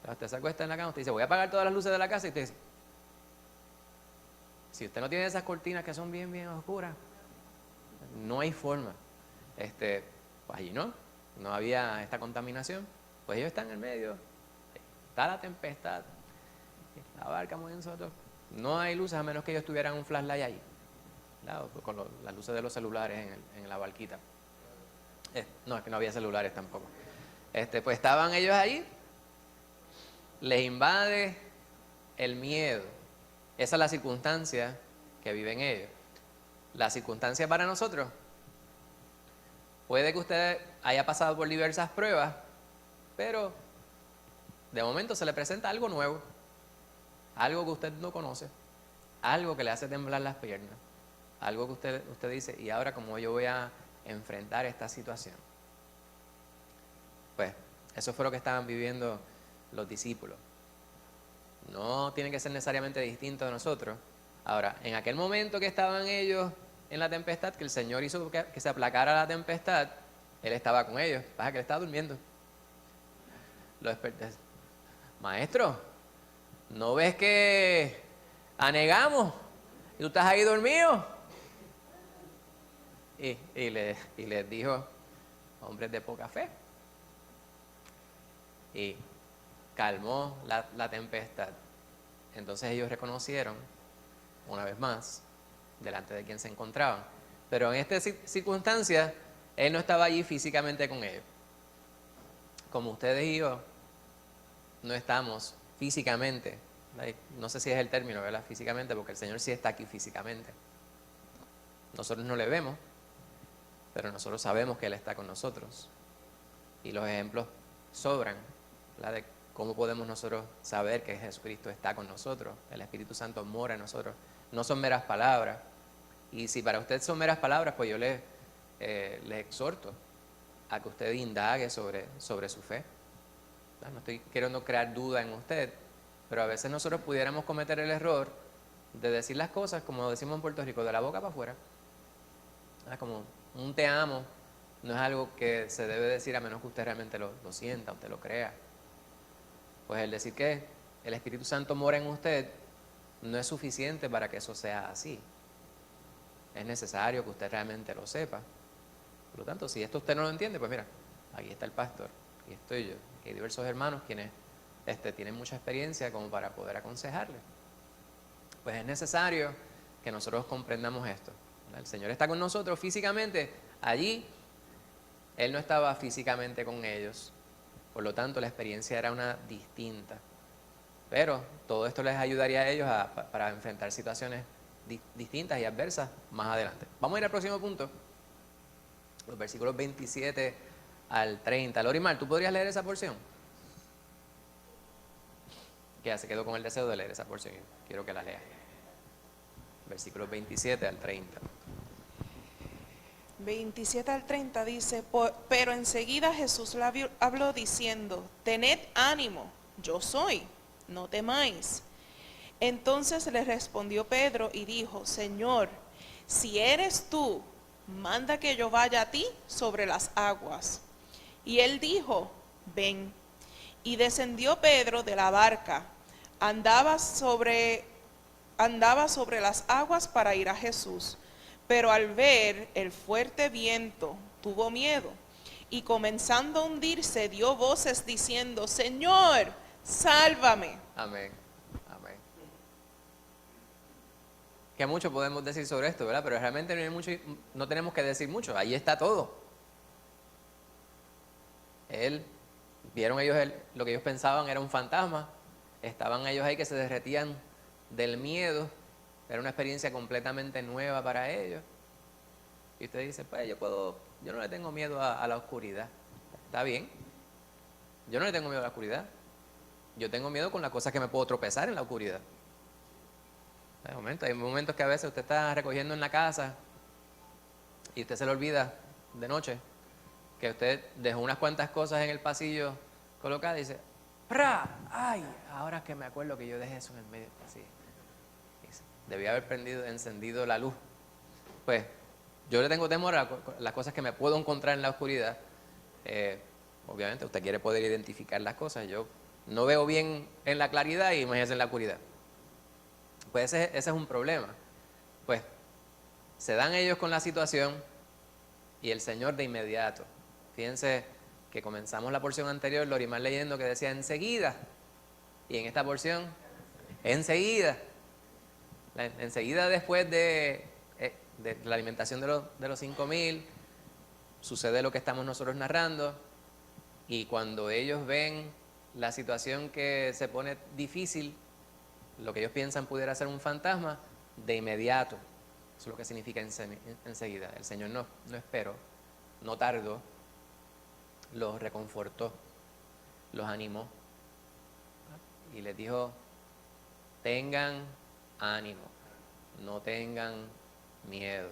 Entonces usted se acuesta en la cama, usted dice, voy a apagar todas las luces de la casa, y usted dice, si usted no tiene esas cortinas que son bien, bien oscuras, no hay forma. Pues allí no había esta contaminación. Pues ellos están en el medio, está la tempestad, la barca muy en nosotros. No hay luces a menos que ellos tuvieran un flashlight ahí, ¿verdad? Con las luces de los celulares en la barquita. No, es que no había celulares tampoco. Pues estaban ellos ahí, les invade el miedo. Esa es la circunstancia que viven ellos. La circunstancia para nosotros, puede que usted haya pasado por diversas pruebas, pero de momento se le presenta algo nuevo, algo que usted no conoce, algo que le hace temblar las piernas, algo que usted dice, ¿y ahora cómo yo voy a enfrentar esta situación? Pues eso fue lo que estaban viviendo los discípulos. No tiene que ser necesariamente distinto de nosotros. Ahora, en aquel momento que estaban ellos en la tempestad, que el Señor hizo que se aplacara la tempestad, Él estaba con ellos. Pasa que Él estaba durmiendo. Lo desperté. Maestro, ¿no ves que anegamos? ¿Y tú estás ahí dormido? Y les dijo, hombres de poca fe. Y calmó la tempestad. Entonces ellos reconocieron, una vez más, delante de quien se encontraban. Pero en esta circunstancia, Él no estaba allí físicamente con ellos. Como ustedes y yo no estamos físicamente, no sé si es el término, ¿verdad? Físicamente, porque el Señor sí está aquí físicamente. Nosotros no le vemos, pero nosotros sabemos que Él está con nosotros. Y los ejemplos sobran, ¿verdad? De cómo podemos nosotros saber que Jesucristo está con nosotros, el Espíritu Santo mora en nosotros. No son meras palabras. Y si para usted son meras palabras, pues yo le exhorto a que usted indague sobre su fe. No estoy queriendo crear duda en usted, pero a veces nosotros pudiéramos cometer el error de decir las cosas, como decimos en Puerto Rico, de la boca para afuera. Como un te amo no es algo que se debe decir a menos que usted realmente lo sienta, usted lo crea. Pues el decir que el Espíritu Santo mora en usted no es suficiente para que eso sea así. Es necesario que usted realmente lo sepa. Por lo tanto, si esto usted no lo entiende, pues mira, aquí está el pastor, aquí estoy yo, aquí hay diversos hermanos quienes tienen mucha experiencia como para poder aconsejarle. Pues es necesario que nosotros comprendamos esto. El Señor está con nosotros físicamente. Allí, Él no estaba físicamente con ellos. Por lo tanto, la experiencia era una distinta. Pero todo esto les ayudaría a ellos para enfrentar situaciones distintas y adversas más adelante. Vamos a ir al próximo punto. Los versículos 27 al 30. Lorimar, ¿tú podrías leer esa porción? Que ya se quedó con el deseo de leer esa porción. Quiero que la lea. Versículos 27 al 30. 27 al 30 dice, pero enseguida Jesús le habló diciendo, tened ánimo, yo soy, no temáis. Entonces le respondió Pedro y dijo, Señor, si eres tú, manda que yo vaya a ti sobre las aguas. Y él dijo, ven. Y descendió Pedro de la barca, andaba sobre las aguas para ir a Jesús. Pero al ver el fuerte viento, tuvo miedo, y comenzando a hundirse, dio voces diciendo, Señor, sálvame. Amén. Amén. Que mucho podemos decir sobre esto, ¿verdad? Pero realmente no hay mucho, no tenemos que decir mucho. Ahí está todo. Vieron ellos lo que ellos pensaban era un fantasma. Estaban ellos ahí que se derretían del miedo. Era una experiencia completamente nueva para ellos. Y usted dice, pues yo no le tengo miedo a la oscuridad. Está bien. Yo no le tengo miedo a la oscuridad. Yo tengo miedo con las cosas que me puedo tropezar en la oscuridad. Hay momentos que a veces usted está recogiendo en la casa y usted se le olvida de noche que usted dejó unas cuantas cosas en el pasillo colocadas y dice, ¡pra! ¡Ay! Ahora que me acuerdo que yo dejé eso en el medio del pasillo. Debía haber encendido la luz. Pues yo le tengo temor a las cosas que me puedo encontrar en la oscuridad. Obviamente usted quiere poder identificar las cosas. Yo no veo bien en la claridad y imagínese en la oscuridad. Pues ese es un problema. Pues se dan ellos con la situación y el Señor de inmediato. Fíjense que comenzamos la porción anterior, Lorimar leyendo que decía enseguida. Y en esta porción, enseguida. Enseguida después de la alimentación de los 5,000, sucede lo que estamos nosotros narrando. Y cuando ellos ven la situación que se pone difícil, lo que ellos piensan pudiera ser un fantasma, de inmediato. Eso es lo que significa enseguida. El Señor no esperó, no tardó, los reconfortó, los animó y les dijo, tengan ánimo, no tengan miedo.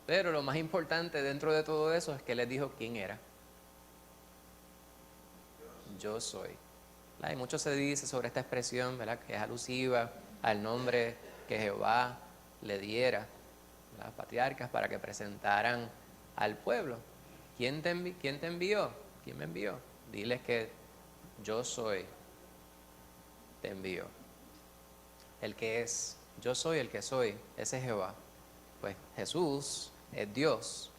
Pero lo más importante dentro de todo eso es que les dijo quién era. Yo soy. Y mucho se dice sobre esta expresión, ¿verdad?, que es alusiva al nombre que Jehová le diera a las patriarcas para que presentaran al pueblo. ¿Quién te envió? ¿Quién me envió? Diles que yo soy, te envío. El que es, yo soy el que soy, ese es Jehová. Pues Jesús es Dios.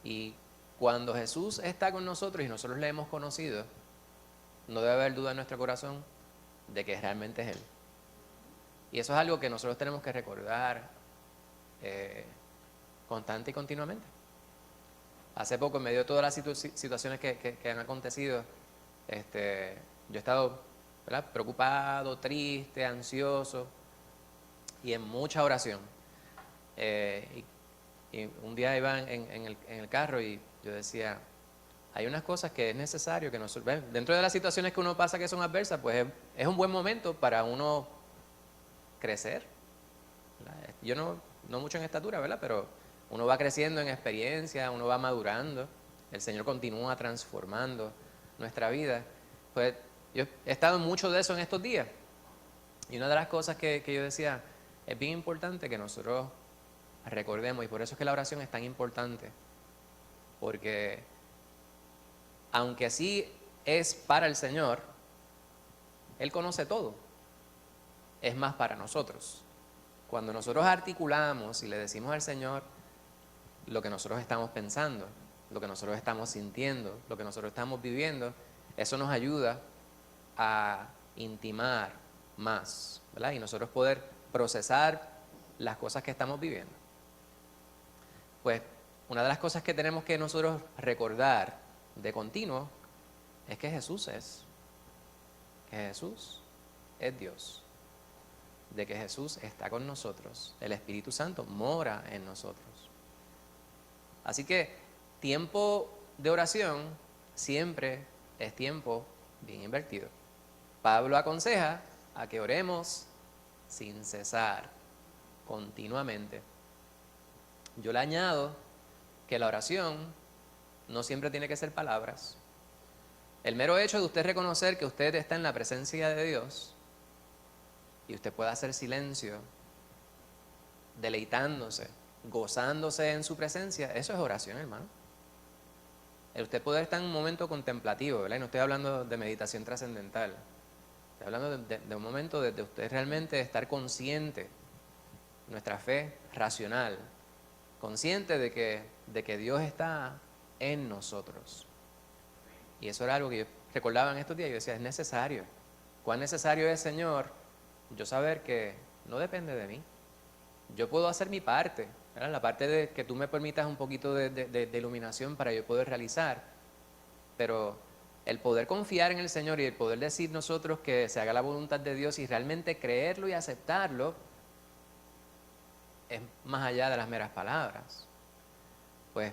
Y cuando Jesús está con nosotros y nosotros le hemos conocido, no debe haber duda en nuestro corazón de que realmente es Él. Y eso es algo que nosotros tenemos que recordar constante y continuamente. Hace poco, en medio de todas las situaciones que han acontecido, yo he estado, ¿verdad?, preocupado, triste, ansioso y en mucha oración. Y un día iba en el carro y yo decía, hay unas cosas que es necesario que nosotros, dentro de las situaciones que uno pasa que son adversas, pues es un buen momento para uno crecer, ¿verdad? Yo no mucho en estatura, ¿verdad?, pero uno va creciendo en experiencia, uno va madurando, el Señor continúa transformando nuestra vida. Pues yo he estado en mucho de eso en estos días. Y una de las cosas que yo decía, es bien importante que nosotros recordemos, y por eso es que la oración es tan importante, porque aunque sí es para el Señor, Él conoce todo, es más para nosotros. Cuando nosotros articulamos y le decimos al Señor lo que nosotros estamos pensando, lo que nosotros estamos sintiendo, lo que nosotros estamos viviendo, eso nos ayuda a intimar más, ¿verdad? Y nosotros poder procesar las cosas que estamos viviendo. Pues una de las cosas que tenemos que nosotros recordar de continuo es que Jesús es Dios, de que Jesús está con nosotros, el Espíritu Santo mora en nosotros. Así que tiempo de oración siempre es tiempo bien invertido. Pablo aconseja a que oremos sin cesar, continuamente. Yo le añado que la oración no siempre tiene que ser palabras. El mero hecho de usted reconocer que usted está en la presencia de Dios y usted puede hacer silencio, deleitándose, gozándose en su presencia, eso es oración, hermano. El usted poder estar en un momento contemplativo, ¿verdad? Y no estoy hablando de meditación trascendental. Estoy hablando de un momento de usted realmente estar consciente, nuestra fe racional, consciente de que Dios está en nosotros. Y eso era algo que recordaba en estos días, yo decía, es necesario. ¿Cuán necesario es, Señor, yo saber que no depende de mí? Yo puedo hacer mi parte, ¿verdad? La parte de que tú me permitas un poquito de iluminación para yo poder realizar, pero el poder confiar en el Señor y el poder decir nosotros que se haga la voluntad de Dios y realmente creerlo y aceptarlo, es más allá de las meras palabras. Pues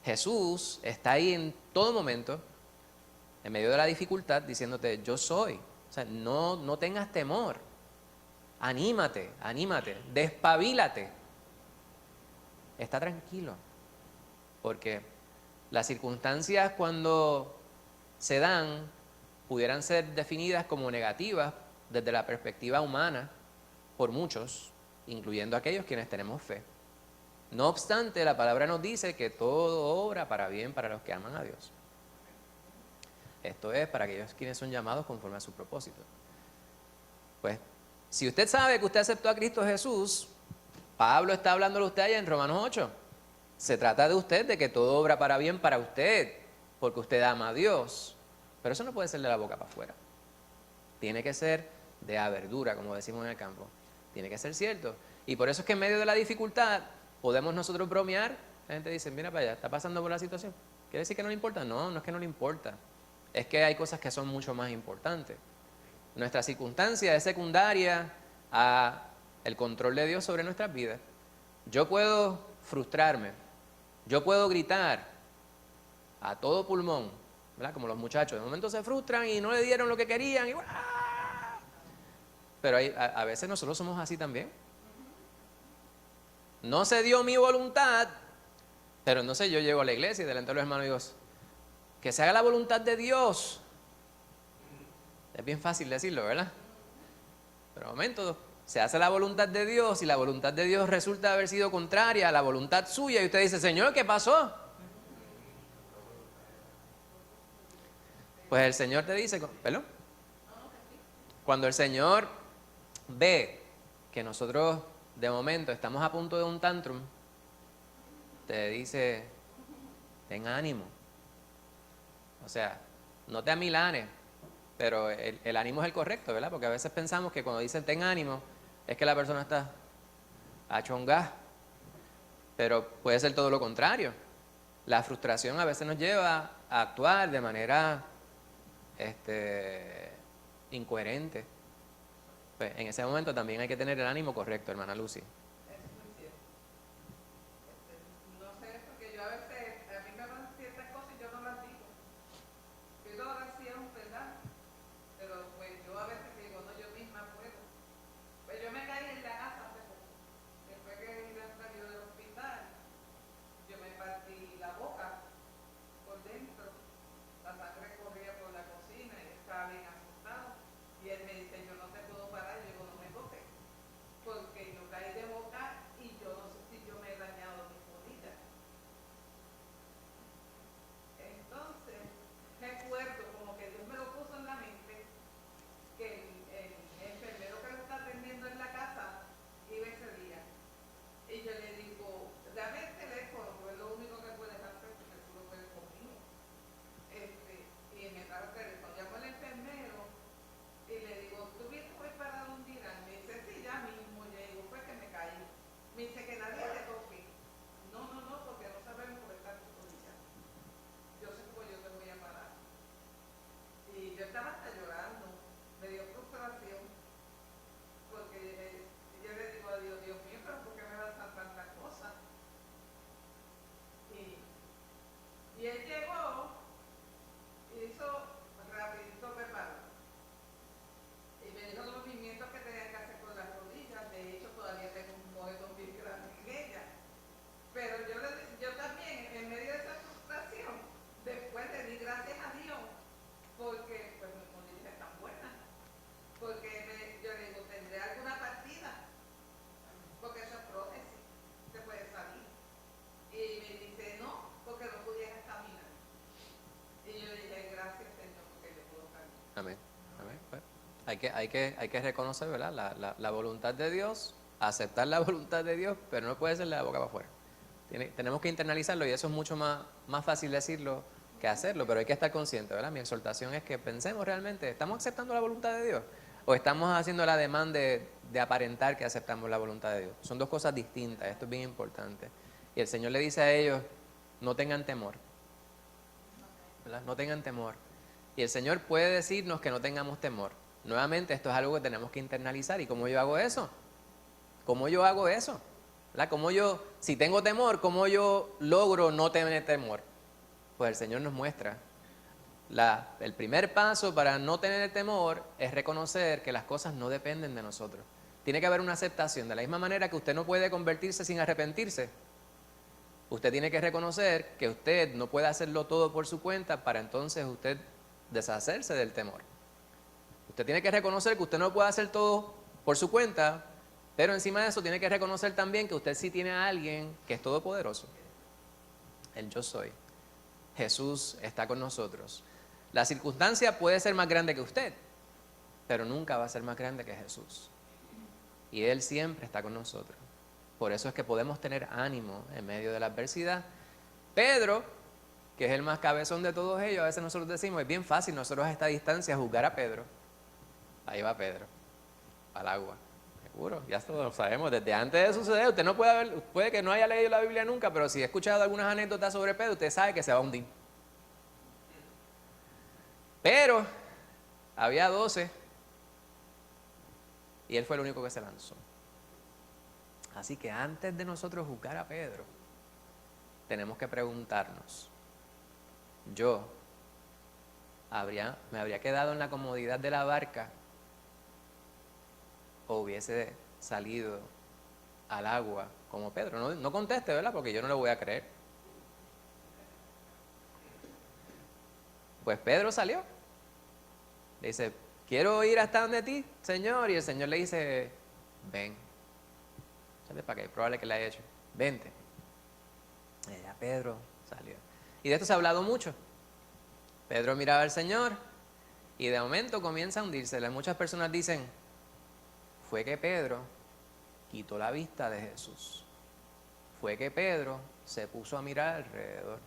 Jesús está ahí en todo momento, en medio de la dificultad, diciéndote, yo soy. O sea, no tengas temor. Anímate, despabilate. Está tranquilo. Porque las circunstancias cuando se dan pudieran ser definidas como negativas desde la perspectiva humana por muchos, incluyendo aquellos quienes tenemos fe. No obstante, la palabra nos dice que todo obra para bien para los que aman a Dios. Esto es para aquellos quienes son llamados conforme a su propósito. Pues, si usted sabe que usted aceptó a Cristo Jesús, Pablo está hablándole a usted allá en Romanos 8. Se trata de usted, de que todo obra para bien para usted, porque usted ama a Dios. Pero eso no puede ser de la boca para afuera. Tiene que ser de a verdura, como decimos en el campo. Tiene que ser cierto. Y por eso es que en medio de la dificultad podemos nosotros bromear. La gente dice, mira para allá, está pasando por la situación. ¿Quiere decir que no le importa? No, no es que no le importa. Es que hay cosas que son mucho más importantes. Nuestra circunstancia es secundaria a el control de Dios sobre nuestras vidas. Yo puedo frustrarme, yo puedo gritar a todo pulmón, ¿verdad? Como los muchachos, de momento se frustran y no le dieron lo que querían. Pero a veces nosotros somos así también. No se dio mi voluntad, pero no sé, yo llego a la iglesia y delante de los hermanos digo, que se haga la voluntad de Dios. Es bien fácil decirlo, ¿verdad? Pero de momento se hace la voluntad de Dios y la voluntad de Dios resulta haber sido contraria a la voluntad suya y usted dice, Señor, ¿qué pasó? Pues el Señor te dice, ¿perdón? Cuando el Señor ve que nosotros de momento estamos a punto de un tantrum, te dice, ten ánimo. O sea, no te amilanes, pero el ánimo es el correcto, ¿verdad? Porque a veces pensamos que cuando dicen ten ánimo, es que la persona está achongada, pero puede ser todo lo contrario. La frustración a veces nos lleva a actuar de manera incoherente. Pues en ese momento también hay que tener el ánimo correcto, hermana Lucy. Eso es muy cierto. No sé, porque yo a veces, a mí me van ciertas cosas y yo no las digo. Pido oración, ¿verdad? Pero pues yo a veces digo, no, yo misma puedo. Pues yo me caí en la casa hace poco. Después que iba salió del hospital, yo me partí la boca por dentro. La sangre corría por la cocina y estaba bien asustado. Y él me dice, yo no te puedo parar. Yo digo, no me toques. Porque yo caí de boca y yo no sé si yo me he dañado mis rodillas. Entonces, recuerdo como que Dios me lo puso en la mente que el enfermero que lo está atendiendo en la casa iba ese día. Y yo le digo, dame el teléfono, porque es lo único que puedes hacer, porque tú lo puedes conmigo. Y me da el teléfono, llamo al enfermero y le digo, ¿tú vienes hoy para dónde irán? Me dice, sí, ya mismo. Yo digo, pues que me caí. Me dice que nadie te toque. No, porque no sabemos cómo están tus rodillas. Yo sé cómo yo te voy a parar. Y yo estaba hasta llorando, me dio frustración, porque yo le digo a Dios, Dios mío, pero ¿por qué me pasan tantas cosas? Y él llegó, hizo rapidito preparo. Y me dijo los movimientos que tenía que hacer con las rodillas. De hecho, todavía tengo un moretón bien grande en ella. Pero yo también, en medio de esa frustración, después le di gracias a Dios, porque pues mis rodillas están buenas. Porque yo le digo, ¿tendré alguna partida? Porque eso es prótesis, se puede salir. Y me dice, no, porque no pudieras caminar. Y yo le dije, gracias Señor, porque yo puedo caminar. Amén. Amén. Pues, hay que reconocer, ¿verdad? La voluntad de Dios, aceptar la voluntad de Dios, pero no puede ser de la boca para afuera. Tenemos que internalizarlo y eso es mucho más fácil decirlo que hacerlo, pero hay que estar consciente, ¿verdad? Mi exhortación es que pensemos realmente, ¿estamos aceptando la voluntad de Dios? ¿O estamos haciendo la demanda de aparentar que aceptamos la voluntad de Dios? Son dos cosas distintas, esto es bien importante. Y el Señor le dice a ellos, no tengan temor, ¿verdad? No tengan temor. Y el Señor puede decirnos que no tengamos temor. Nuevamente, esto es algo que tenemos que internalizar. ¿Y cómo yo hago eso? ¿Cómo yo hago eso? ¿Verdad? ¿Cómo yo, si tengo temor, cómo yo logro no tener temor? Pues el Señor nos muestra. El primer paso para no tener temor es reconocer que las cosas no dependen de nosotros. Tiene que haber una aceptación. De la misma manera que usted no puede convertirse sin arrepentirse, usted tiene que reconocer que usted no puede hacerlo todo por su cuenta para entonces usted deshacerse del temor. Usted tiene que reconocer que usted no puede hacer todo por su cuenta, pero encima de eso tiene que reconocer también que usted sí tiene a alguien que es todopoderoso. El yo soy. Jesús está con nosotros. La circunstancia puede ser más grande que usted, pero nunca va a ser más grande que Jesús. Y Él siempre está con nosotros. Por eso es que podemos tener ánimo en medio de la adversidad. Pedro, que es el más cabezón de todos ellos, a veces nosotros decimos, es bien fácil nosotros a esta distancia juzgar a Pedro. Ahí va Pedro, al agua. Seguro, ya todos lo sabemos, desde antes de suceder, usted no puede que no haya leído la Biblia nunca, pero si ha escuchado algunas anécdotas sobre Pedro, usted sabe que se va a hundir. Pero había 12 y él fue el único que se lanzó. Así que antes de nosotros juzgar a Pedro, tenemos que preguntarnos, yo me habría quedado en la comodidad de la barca o hubiese salido al agua como Pedro. No conteste, ¿verdad? Porque yo no lo voy a creer. Pues Pedro salió. Le dice, quiero ir hasta donde ti, Señor. Y el Señor le dice, ven. ¿Sabes para qué? Es probable que le haya hecho. Vente. Y ya Pedro salió. Y de esto se ha hablado mucho. Pedro miraba al Señor y de momento comienza a hundirse. Muchas personas dicen, fue que Pedro quitó la vista de Jesús. Fue que Pedro se puso a mirar alrededor.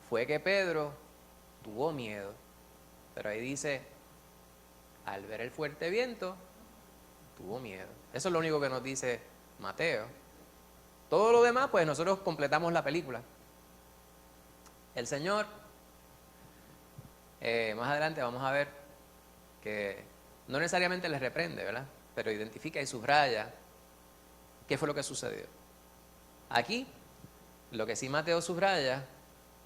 Fue que Pedro tuvo miedo. Pero ahí dice, al ver el fuerte viento, tuvo miedo. Eso es lo único que nos dice Mateo. Todo lo demás, pues nosotros completamos la película. El Señor, más adelante vamos a ver que no necesariamente les reprende, ¿verdad? Pero identifica y subraya qué fue lo que sucedió. Aquí, lo que sí Mateo subraya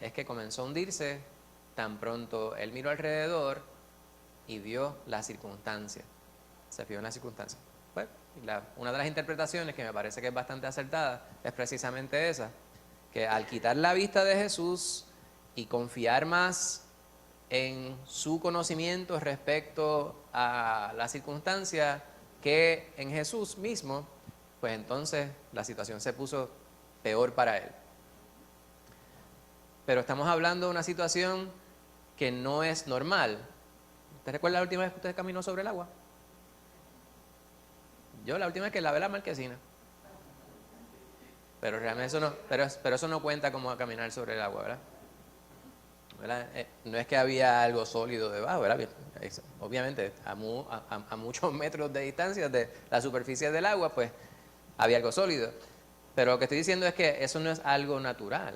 es que comenzó a hundirse tan pronto él miró alrededor y vio la circunstancia. Se fijó en la circunstancia. Pues, una de las interpretaciones que me parece que es bastante acertada es precisamente esa, que al quitar la vista de Jesús y confiar más en su conocimiento respecto a la circunstancia que en Jesús mismo, pues entonces la situación se puso peor para él. Pero estamos hablando de una situación que no es normal. ¿Usted recuerda la última vez que usted caminó sobre el agua? Yo la última vez que lavé la marquesina. Pero realmente eso no, pero eso no cuenta como caminar sobre el agua, ¿verdad? No es que había algo sólido debajo, ¿verdad? Obviamente, a muchos metros de distancia de la superficie del agua, pues había algo sólido. Pero lo que estoy diciendo es que eso no es algo natural.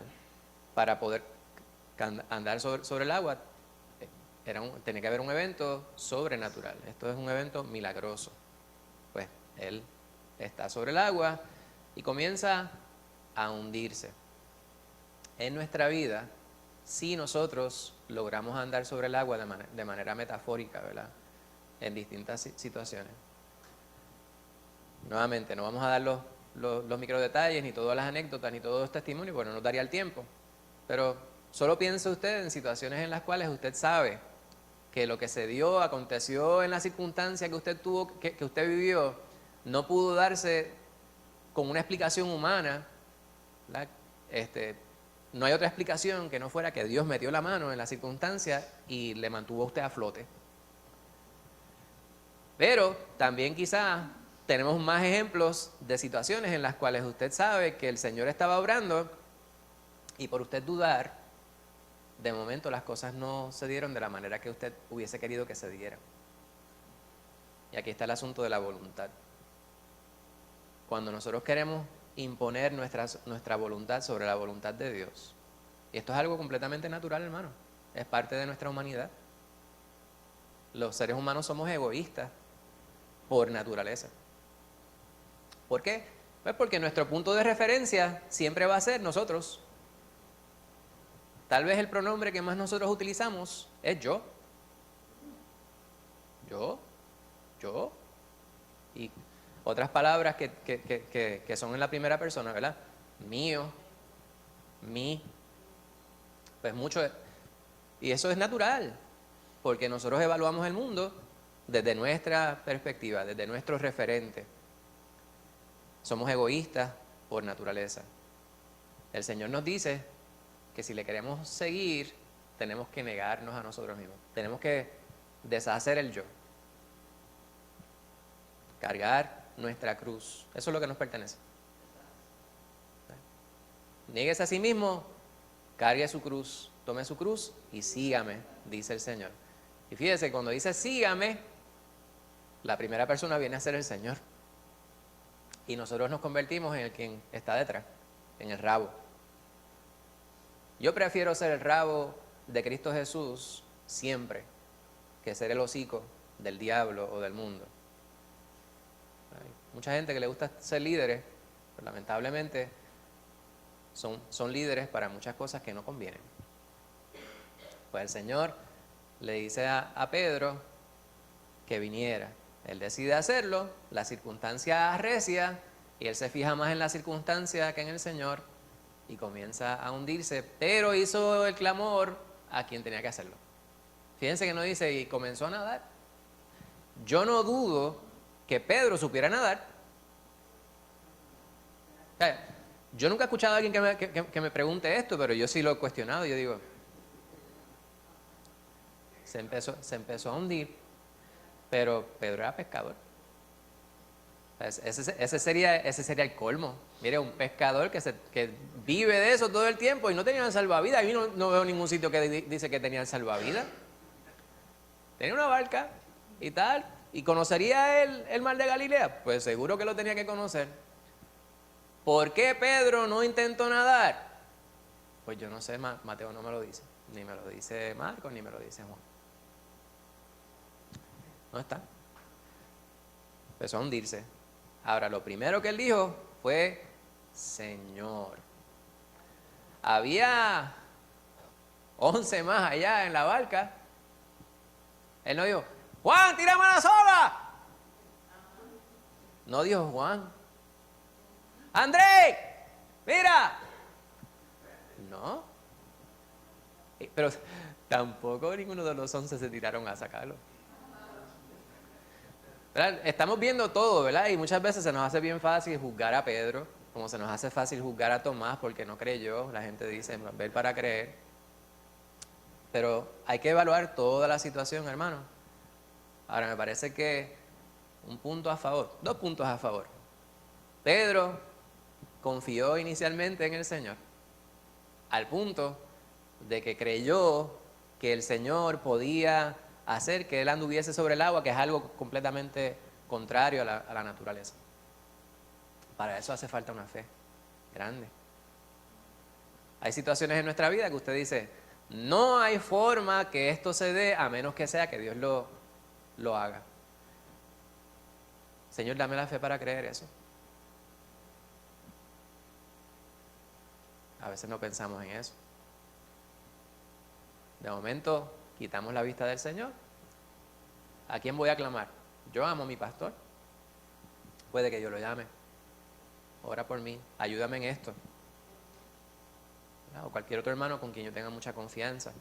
Para poder andar sobre el agua, tenía que haber un evento sobrenatural. Esto es un evento milagroso. Pues él está sobre el agua y comienza a hundirse. En nuestra vida, si nosotros logramos andar sobre el agua de manera metafórica, ¿verdad? En distintas situaciones. Nuevamente, no vamos a dar los micro detalles, ni todas las anécdotas, ni todos los testimonios, porque no nos daría el tiempo. Pero solo piense usted en situaciones en las cuales usted sabe que lo que se dio, aconteció en la circunstancia que usted tuvo, que usted vivió, no pudo darse con una explicación humana, ¿verdad? No hay otra explicación que no fuera que Dios metió la mano en la circunstancia y le mantuvo a usted a flote. Pero también quizás tenemos más ejemplos de situaciones en las cuales usted sabe que el Señor estaba obrando y por usted dudar, de momento las cosas no se dieron de la manera que usted hubiese querido que se dieran. Y aquí está el asunto de la voluntad. Cuando nosotros queremos imponer nuestra voluntad sobre la voluntad de Dios, y esto es algo completamente natural, hermano, es parte de nuestra humanidad. Los seres humanos somos egoístas por naturaleza. ¿Por qué? Pues porque nuestro punto de referencia siempre va a ser nosotros. Tal vez el pronombre que más nosotros utilizamos es yo. Yo. Y otras palabras que son en la primera persona, ¿verdad? Mío, mí. Pues mucho. Y eso es natural, porque nosotros evaluamos el mundo desde nuestra perspectiva, desde nuestro referente. Somos egoístas por naturaleza. El Señor nos dice que si le queremos seguir, tenemos que negarnos a nosotros mismos. Tenemos que deshacer el yo. Cargar nuestra cruz. Eso es lo que nos pertenece. Niéguese a sí mismo, cargue su cruz, tome su cruz y sígame, dice el Señor. Y fíjese, cuando dice sígame, la primera persona viene a ser el Señor. Y nosotros nos convertimos en el quien está detrás, en el rabo. Yo prefiero ser el rabo de Cristo Jesús siempre que ser el hocico del diablo o del mundo. Hay mucha gente que le gusta ser líderes, pero lamentablemente son líderes para muchas cosas que no convienen. Pues el Señor le dice a Pedro que viniera. Él decide hacerlo, la circunstancia arrecia y él se fija más en la circunstancia que en el Señor y comienza a hundirse, pero hizo el clamor a quien tenía que hacerlo. Fíjense que no dice y comenzó a nadar. Yo no dudo que Pedro supiera nadar. O sea, yo nunca he escuchado a alguien que me pregunte esto, pero yo sí lo he cuestionado. Yo digo, se empezó a hundir, pero Pedro era pescador. Ese sería el colmo. Mire, un pescador que vive de eso todo el tiempo y no tenía salvavidas. Yo no veo ningún sitio que dice que tenía salvavidas. Tenía una barca y tal. ¿Y conocería el mar de Galilea? Pues seguro que lo tenía que conocer. ¿Por qué Pedro no intentó nadar? Pues yo no sé, Mateo no me lo dice. Ni me lo dice Marcos, ni me lo dice Juan. No está. Empezó a hundirse. Ahora, lo primero que él dijo fue, Señor. Había 11 más allá en la barca. Él no dijo, Juan, tírame a la soga. No dijo Juan. Andrés, mira. No. Pero tampoco ninguno de los 11 se tiraron a sacarlo. ¿Verdad? Estamos viendo todo, ¿verdad? Y muchas veces se nos hace bien fácil juzgar a Pedro, como se nos hace fácil juzgar a Tomás porque no creyó. La gente dice, ver para creer. Pero hay que evaluar toda la situación, hermano. Ahora, me parece que un punto a favor, 2 puntos a favor. Pedro confió inicialmente en el Señor, al punto de que creyó que el Señor podía hacer que él anduviese sobre el agua, que es algo completamente contrario a la naturaleza. Para eso hace falta una fe grande. Hay situaciones en nuestra vida que usted dice, no hay forma que esto se dé a menos que sea que Dios lo haga. Señor, dame la fe para creer eso. A veces no pensamos en eso. De momento, quitamos la vista del Señor. ¿A quién voy a clamar? Yo amo a mi pastor. Puede que yo lo llame. Ora por mí. Ayúdame en esto. O cualquier otro hermano con quien yo tenga mucha confianza.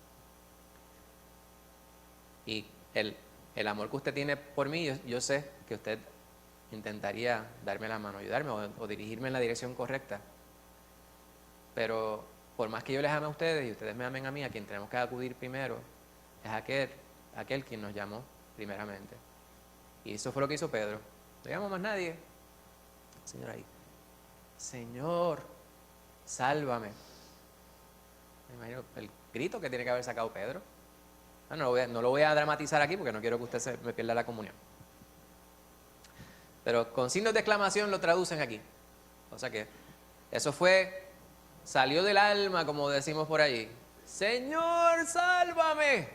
Y el amor que usted tiene por mí, yo sé que usted intentaría darme la mano, ayudarme o dirigirme en la dirección correcta. Pero por más que yo les ame a ustedes y ustedes me amen a mí, a quien tenemos que acudir primero es aquel quien nos llamó primeramente. Y eso fue lo que hizo Pedro. No llamó más nadie. Señor ahí. Señor, sálvame. Me imagino el grito que tiene que haber sacado Pedro. No lo voy a dramatizar aquí porque no quiero que usted me pierda la comunión. Pero con signos de exclamación lo traducen aquí. O sea que eso salió del alma, como decimos por allí. Señor, sálvame.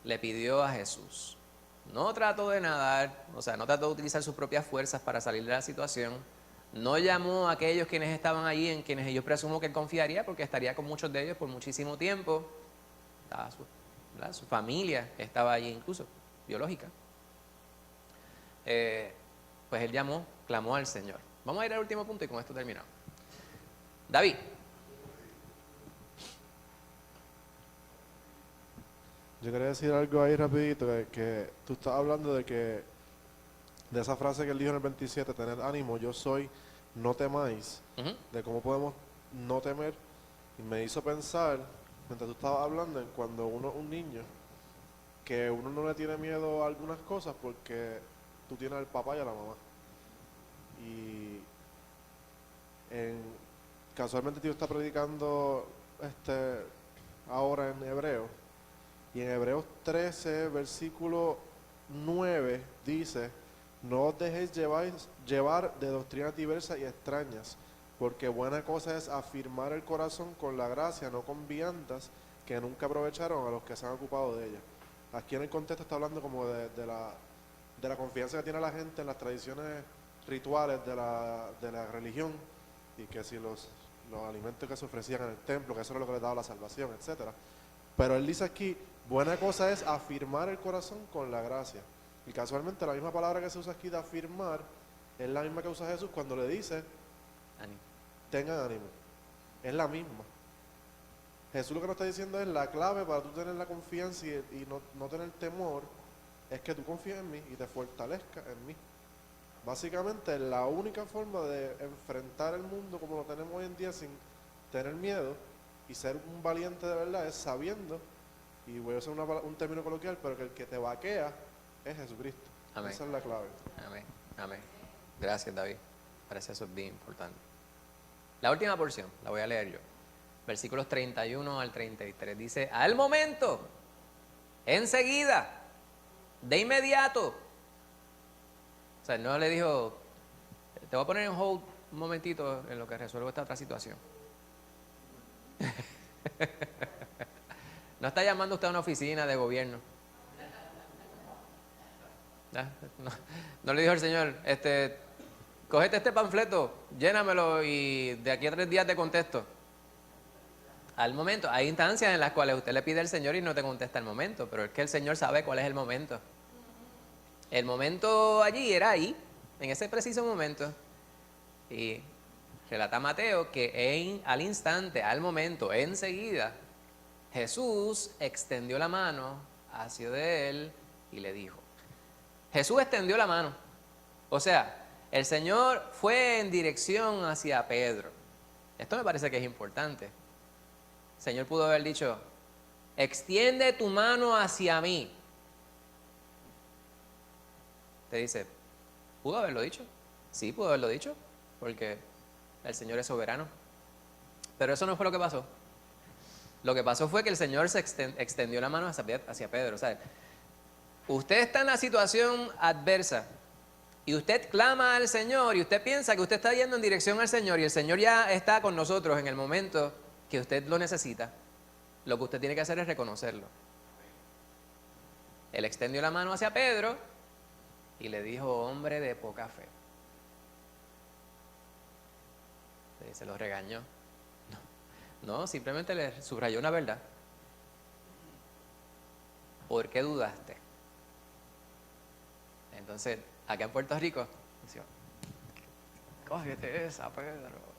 Le pidió a Jesús. No trató de nadar, o sea, no trató de utilizar sus propias fuerzas para salir de la situación. No llamó a aquellos quienes estaban allí, en quienes ellos presumo que él confiaría, porque estaría con muchos de ellos por muchísimo tiempo. Estaba su familia estaba allí incluso, biológica. Pues él clamó al Señor. Vamos a ir al último punto y con esto terminamos. David. Yo quería decir algo ahí rapidito, que tú estás hablando de esa frase que él dijo en el 27, tener ánimo, yo soy, no temáis, Ujú. de cómo podemos no temer, y me hizo pensar, mientras tú estabas hablando, en cuando uno es un niño, que uno no le tiene miedo a algunas cosas porque tú tienes al papá y a la mamá. Y casualmente Dios está predicando ahora en Hebreos, y en Hebreos 13, versículo 9, dice: no os dejéis llevar de doctrinas diversas y extrañas, porque buena cosa es afirmar el corazón con la gracia, no con viandas que nunca aprovecharon a los que se han ocupado de ella. Aquí en el contexto está hablando como de la confianza que tiene la gente en las tradiciones rituales de la religión, y que si los alimentos que se ofrecían en el templo, que eso era lo que les daba la salvación, etcétera. Pero él dice aquí, buena cosa es afirmar el corazón con la gracia. Y casualmente la misma palabra que se usa aquí de afirmar es la misma que usa Jesús cuando le dice, Ánimo. tengan ánimo. Es la misma. Jesús lo que nos está diciendo es la clave para tú tener la confianza y no tener temor, es que tú confíes en mí y te fortalezcas en mí. Básicamente la única forma de enfrentar el mundo como lo tenemos hoy en día sin tener miedo y ser un valiente de verdad es sabiendo, y voy a usar un término coloquial, pero que el que te vaquea es Jesucristo. Amén. Esa es la clave. Amén. Amén. Gracias, David. Parece eso es bien importante. La última porción, la voy a leer yo. Versículos 31 al 33. Dice, al momento, enseguida, de inmediato. O sea, no le dijo, te voy a poner en hold un momentito en lo que resuelvo esta otra situación. No está llamando usted a una oficina de gobierno. No le dijo el Señor, cógete este panfleto, llénamelo y de aquí a 3 días te contesto. Al momento, hay instancias en las cuales usted le pide al Señor y no te contesta al momento, pero es que el Señor sabe cuál es el momento. El momento allí era ahí, en ese preciso momento. Y relata Mateo que al instante, al momento, enseguida, Jesús extendió la mano hacia de él y le dijo. Jesús extendió la mano. O sea, el Señor fue en dirección hacia Pedro. Esto me parece que es importante. El Señor pudo haber dicho, extiende tu mano hacia mí. Te dice, ¿pudo haberlo dicho? Sí, pudo haberlo dicho, porque el Señor es soberano. Pero eso no fue lo que pasó. Lo que pasó fue que el Señor se extendió la mano hacia Pedro. O sea, usted está en la situación adversa y usted clama al Señor y usted piensa que usted está yendo en dirección al Señor y el Señor ya está con nosotros en el momento que usted lo necesita. Lo que usted tiene que hacer es reconocerlo. Él extendió la mano hacia Pedro y le dijo, hombre de poca fe. Se lo regañó. No, simplemente le subrayó una verdad. ¿Por qué dudaste? Entonces, acá en Puerto Rico, decía, cógete esa, Pedro.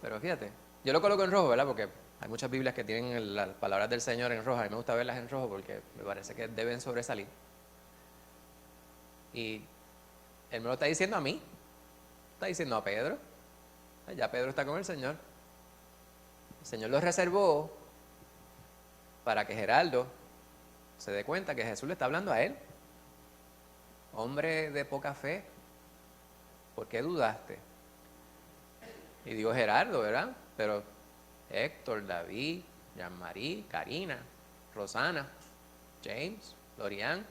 Pero fíjate, yo lo coloco en rojo, ¿verdad? Porque hay muchas Biblias que tienen las palabras del Señor en rojo. A mí me gusta verlas en rojo porque me parece que deben sobresalir. Y Él me lo está diciendo a mí. Está diciendo a Pedro. Ya Pedro está con el Señor. El Señor lo reservó para que Geraldo se dé cuenta que Jesús le está hablando a él. Hombre de poca fe, ¿por qué dudaste? Y digo Gerardo, ¿verdad? Pero Héctor, David, Jean-Marie, Karina, Rosana, James, Lorian.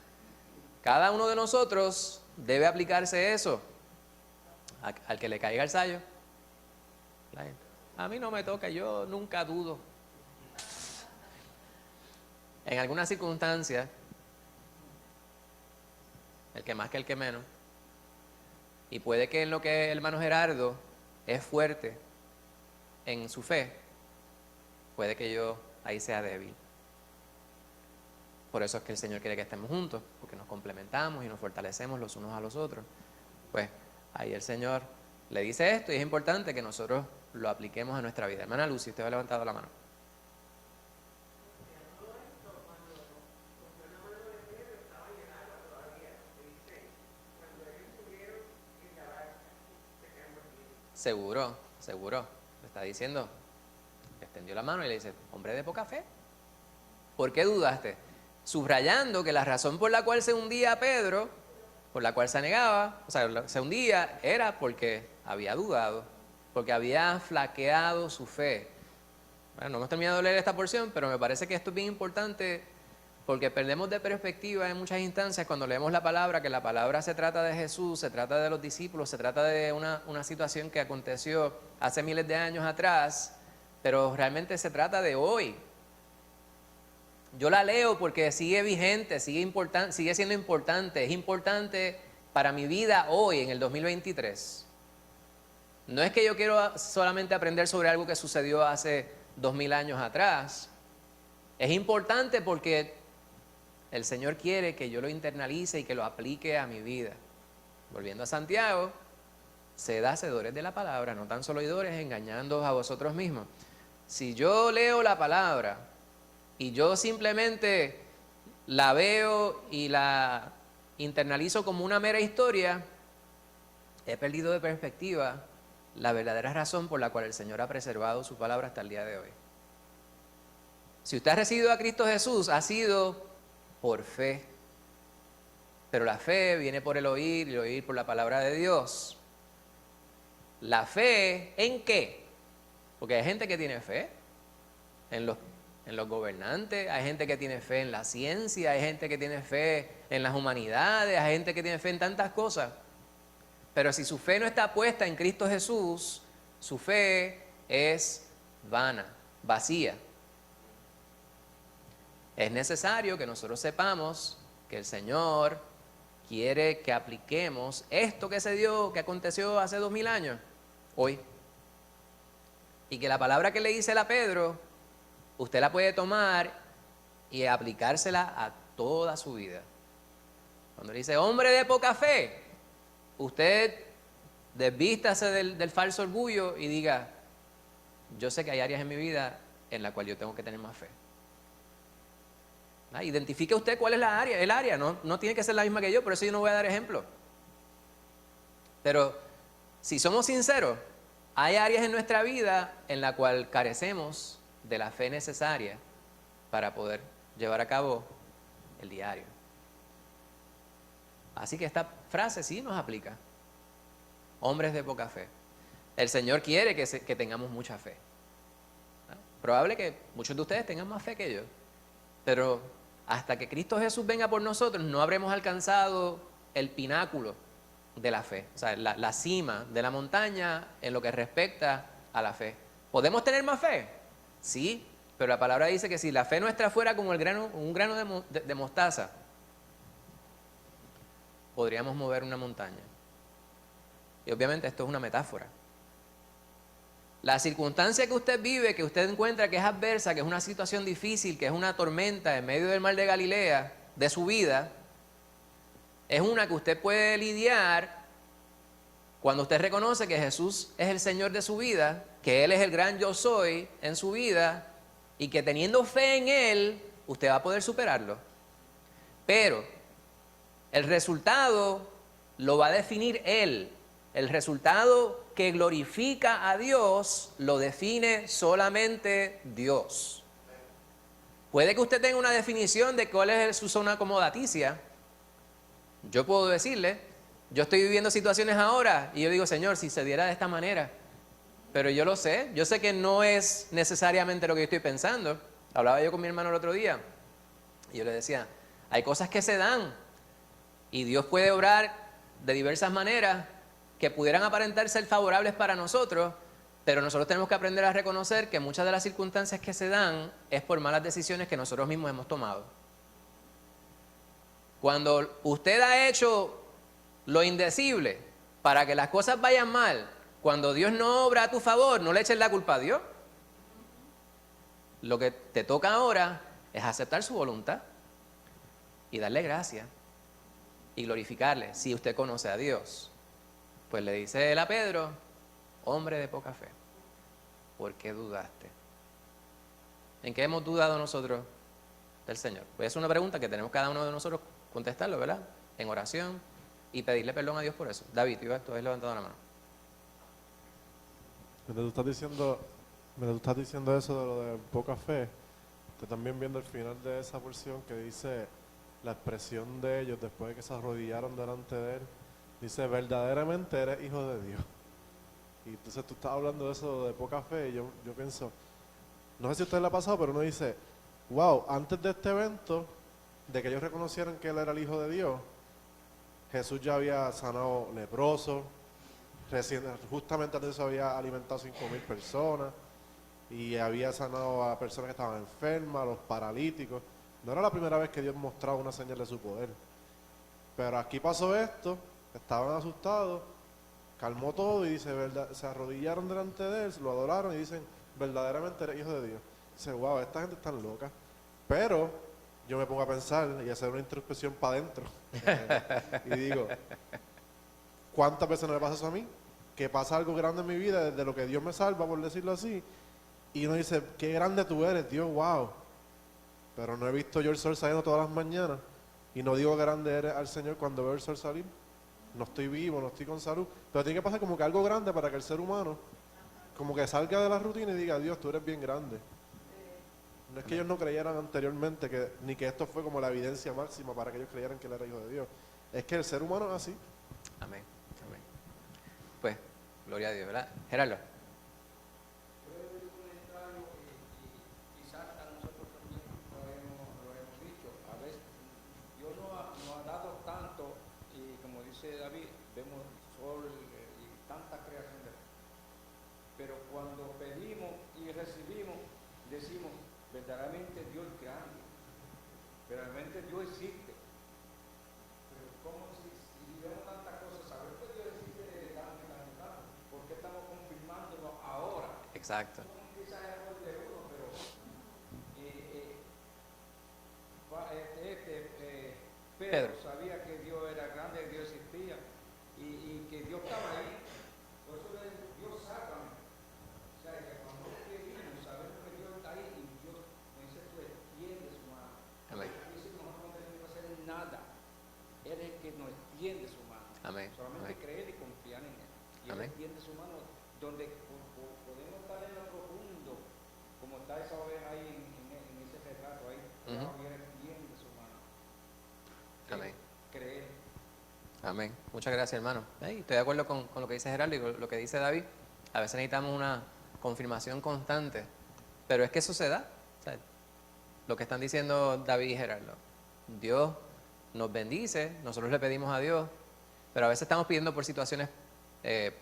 Cada uno de nosotros debe aplicarse eso. Al que le caiga el sayo. A mí no me toca, yo nunca dudo. En algunas circunstancias, el que más que el que menos. Y puede que en lo que el hermano Gerardo es fuerte en su fe, puede que yo ahí sea débil. Por eso es que el Señor quiere que estemos juntos, porque nos complementamos y nos fortalecemos los unos a los otros. Pues ahí el Señor le dice esto y es importante que nosotros lo apliquemos a nuestra vida. Hermana Lucy, usted ha levantado la mano. Seguro, seguro. Le está diciendo, le extendió la mano y le dice, hombre de poca fe, ¿por qué dudaste? Subrayando que la razón por la cual se hundía Pedro, por la cual se negaba, o sea, se hundía, era porque había dudado, porque había flaqueado su fe. Bueno, no hemos terminado de leer esta porción, pero me parece que esto es bien importante porque perdemos de perspectiva en muchas instancias cuando leemos la palabra, que la palabra se trata de Jesús, se trata de los discípulos, se trata de una situación que aconteció hace miles de años atrás, pero realmente se trata de hoy. Yo la leo porque sigue vigente, sigue siendo importante, es importante para mi vida hoy, en el 2023. No es que yo quiero solamente aprender sobre algo que sucedió hace 2000 años atrás. Es importante porque el Señor quiere que yo lo internalice y que lo aplique a mi vida. Volviendo a Santiago, sed hacedores de la palabra, no tan solo oidores, engañándoos a vosotros mismos. Si yo leo la palabra y yo simplemente la veo y la internalizo como una mera historia, he perdido de perspectiva la verdadera razón por la cual el Señor ha preservado su palabra hasta el día de hoy. Si usted ha recibido a Cristo Jesús, ha sido por fe. Pero la fe viene por el oír y el oír por la palabra de Dios. ¿La fe en qué? Porque hay gente que tiene fe en los gobernantes, hay gente que tiene fe en la ciencia, hay gente que tiene fe en las humanidades, hay gente que tiene fe en tantas cosas. Pero si su fe no está puesta en Cristo Jesús, su fe es vana, vacía. Es necesario que nosotros sepamos que el Señor quiere que apliquemos esto que aconteció hace 2000 años, hoy. Y que la palabra que le dice a Pedro, usted la puede tomar y aplicársela a toda su vida. Cuando le dice, hombre de poca fe, usted desvístase del falso orgullo y diga, yo sé que hay áreas en mi vida en las cuales yo tengo que tener más fe. Identifique usted cuál es el área, no tiene que ser la misma que yo, por eso yo no voy a dar ejemplo. Pero si somos sinceros, hay áreas en nuestra vida en la cual carecemos de la fe necesaria para poder llevar a cabo el diario. Así que esta frase sí nos aplica. Hombres de poca fe. El Señor quiere que tengamos mucha fe. Probable que muchos de ustedes tengan más fe que yo, pero hasta que Cristo Jesús venga por nosotros no habremos alcanzado el pináculo de la fe, o sea, la cima de la montaña en lo que respecta a la fe. ¿Podemos tener más fe? Sí, pero la palabra dice que si la fe nuestra fuera como un grano de mostaza, podríamos mover una montaña. Y obviamente esto es una metáfora. La circunstancia que usted vive, que usted encuentra que es adversa, que es una situación difícil, que es una tormenta en medio del mar de Galilea, de su vida, es una que usted puede lidiar cuando usted reconoce que Jesús es el Señor de su vida, que Él es el gran yo soy en su vida, y que teniendo fe en Él, usted va a poder superarlo. Pero el resultado lo va a definir Él. El resultado que glorifica a Dios lo define solamente Dios. Puede que usted tenga una definición de cuál es su zona acomodaticia. Yo puedo decirle, yo estoy viviendo situaciones ahora y yo digo, Señor, si se diera de esta manera, Pero yo lo sé, yo sé que no es necesariamente lo que yo estoy pensando. Hablaba yo con mi hermano el otro día y yo le decía, hay cosas que se dan y Dios puede obrar de diversas maneras que pudieran aparentar ser favorables para nosotros, pero nosotros tenemos que aprender a reconocer que muchas de las circunstancias que se dan es por malas decisiones que nosotros mismos hemos tomado. Cuando usted ha hecho lo indecible para que las cosas vayan mal, cuando Dios no obra a tu favor, no le eches la culpa a Dios. Lo que te toca ahora es aceptar su voluntad y darle gracias y glorificarle. Si usted conoce a Dios, pues le dice él a Pedro, hombre de poca fe, ¿por qué dudaste? ¿En qué hemos dudado nosotros del Señor? Pues es una pregunta que tenemos cada uno de nosotros contestarlo, ¿verdad? En oración y pedirle perdón a Dios por eso. David, tú has levantado la mano. Mientras tú estás diciendo eso de lo de poca fe, estoy también viendo el final de esa porción que dice la expresión de ellos después de que se arrodillaron delante de él. Dice, verdaderamente eres hijo de Dios. Y entonces tú estás hablando de eso de poca fe y yo pienso, no sé si a usted le ha pasado, pero uno dice, wow, antes de este evento, de que ellos reconocieran que él era el hijo de Dios, Jesús ya había sanado leprosos, justamente antes de eso había alimentado 5,000 personas y había sanado a personas que estaban enfermas, a los paralíticos. No era la primera vez que Dios mostraba una señal de su poder. Pero aquí pasó esto, estaban asustados, calmó todo y dice, se arrodillaron delante de él, lo adoraron y dicen, verdaderamente eres hijo de Dios. Dice, wow, esta gente está loca. Pero yo me pongo a pensar y a hacer una introspección para adentro. Y digo, ¿cuántas veces no me pasa eso a mí? Que pasa algo grande en mi vida, desde lo que Dios me salva, por decirlo así, y uno dice, qué grande tú eres, Dios, wow. Pero no he visto yo el sol saliendo todas las mañanas, y no digo grande eres al Señor cuando veo el sol salir. No estoy vivo, no estoy con salud, pero tiene que pasar como que algo grande para que el ser humano, como que salga de la rutina y diga, Dios, tú eres bien grande. No es que ellos no creyeran anteriormente, ni que esto fue como la evidencia máxima para que ellos creyeran que él era hijo de Dios. Es que el ser humano es así. Amén, amén. Pues, gloria a Dios, ¿verdad? Gerardo. Quizás a nosotros también lo hemos dicho. A veces Dios nos ha dado tanto y como dice David, vemos el sol y tanta creación de Dios. Pero cuando pedimos y recibimos, decimos, verdaderamente Dios es grande, verdaderamente Dios existe. Pero como si vemos tantas cosas, sabemos que Dios existe desde tanto, ¿por qué estamos confirmándolo ahora? Exacto. Quizás es algo de uno, pero Pedro sabía que Dios era grande, que Dios existía y que Dios estaba ahí. Por eso Dios sácame. O sea, que cuando pedimos, sabemos que Dios está ahí y Dios me dice, tú extiende su mano. Amén. Dice que nosotros no tenemos que hacer nada. Él es el que nos extiende su mano. Amén. Solamente Amén. creer y confiar en Él. Y Él Amén. extiende su mano donde podemos estar en lo profundo, como está esa oveja ahí en ese retrato ahí. La oveja extiende su mano. Amén. Creer. Amén. Muchas gracias, hermano. Estoy de acuerdo con lo que dice Gerardo y con lo que dice David. A veces necesitamos una confirmación constante, pero es que eso se da. O sea, lo que están diciendo David y Gerardo. Dios nos bendice, nosotros le pedimos a Dios, pero a veces estamos pidiendo por situaciones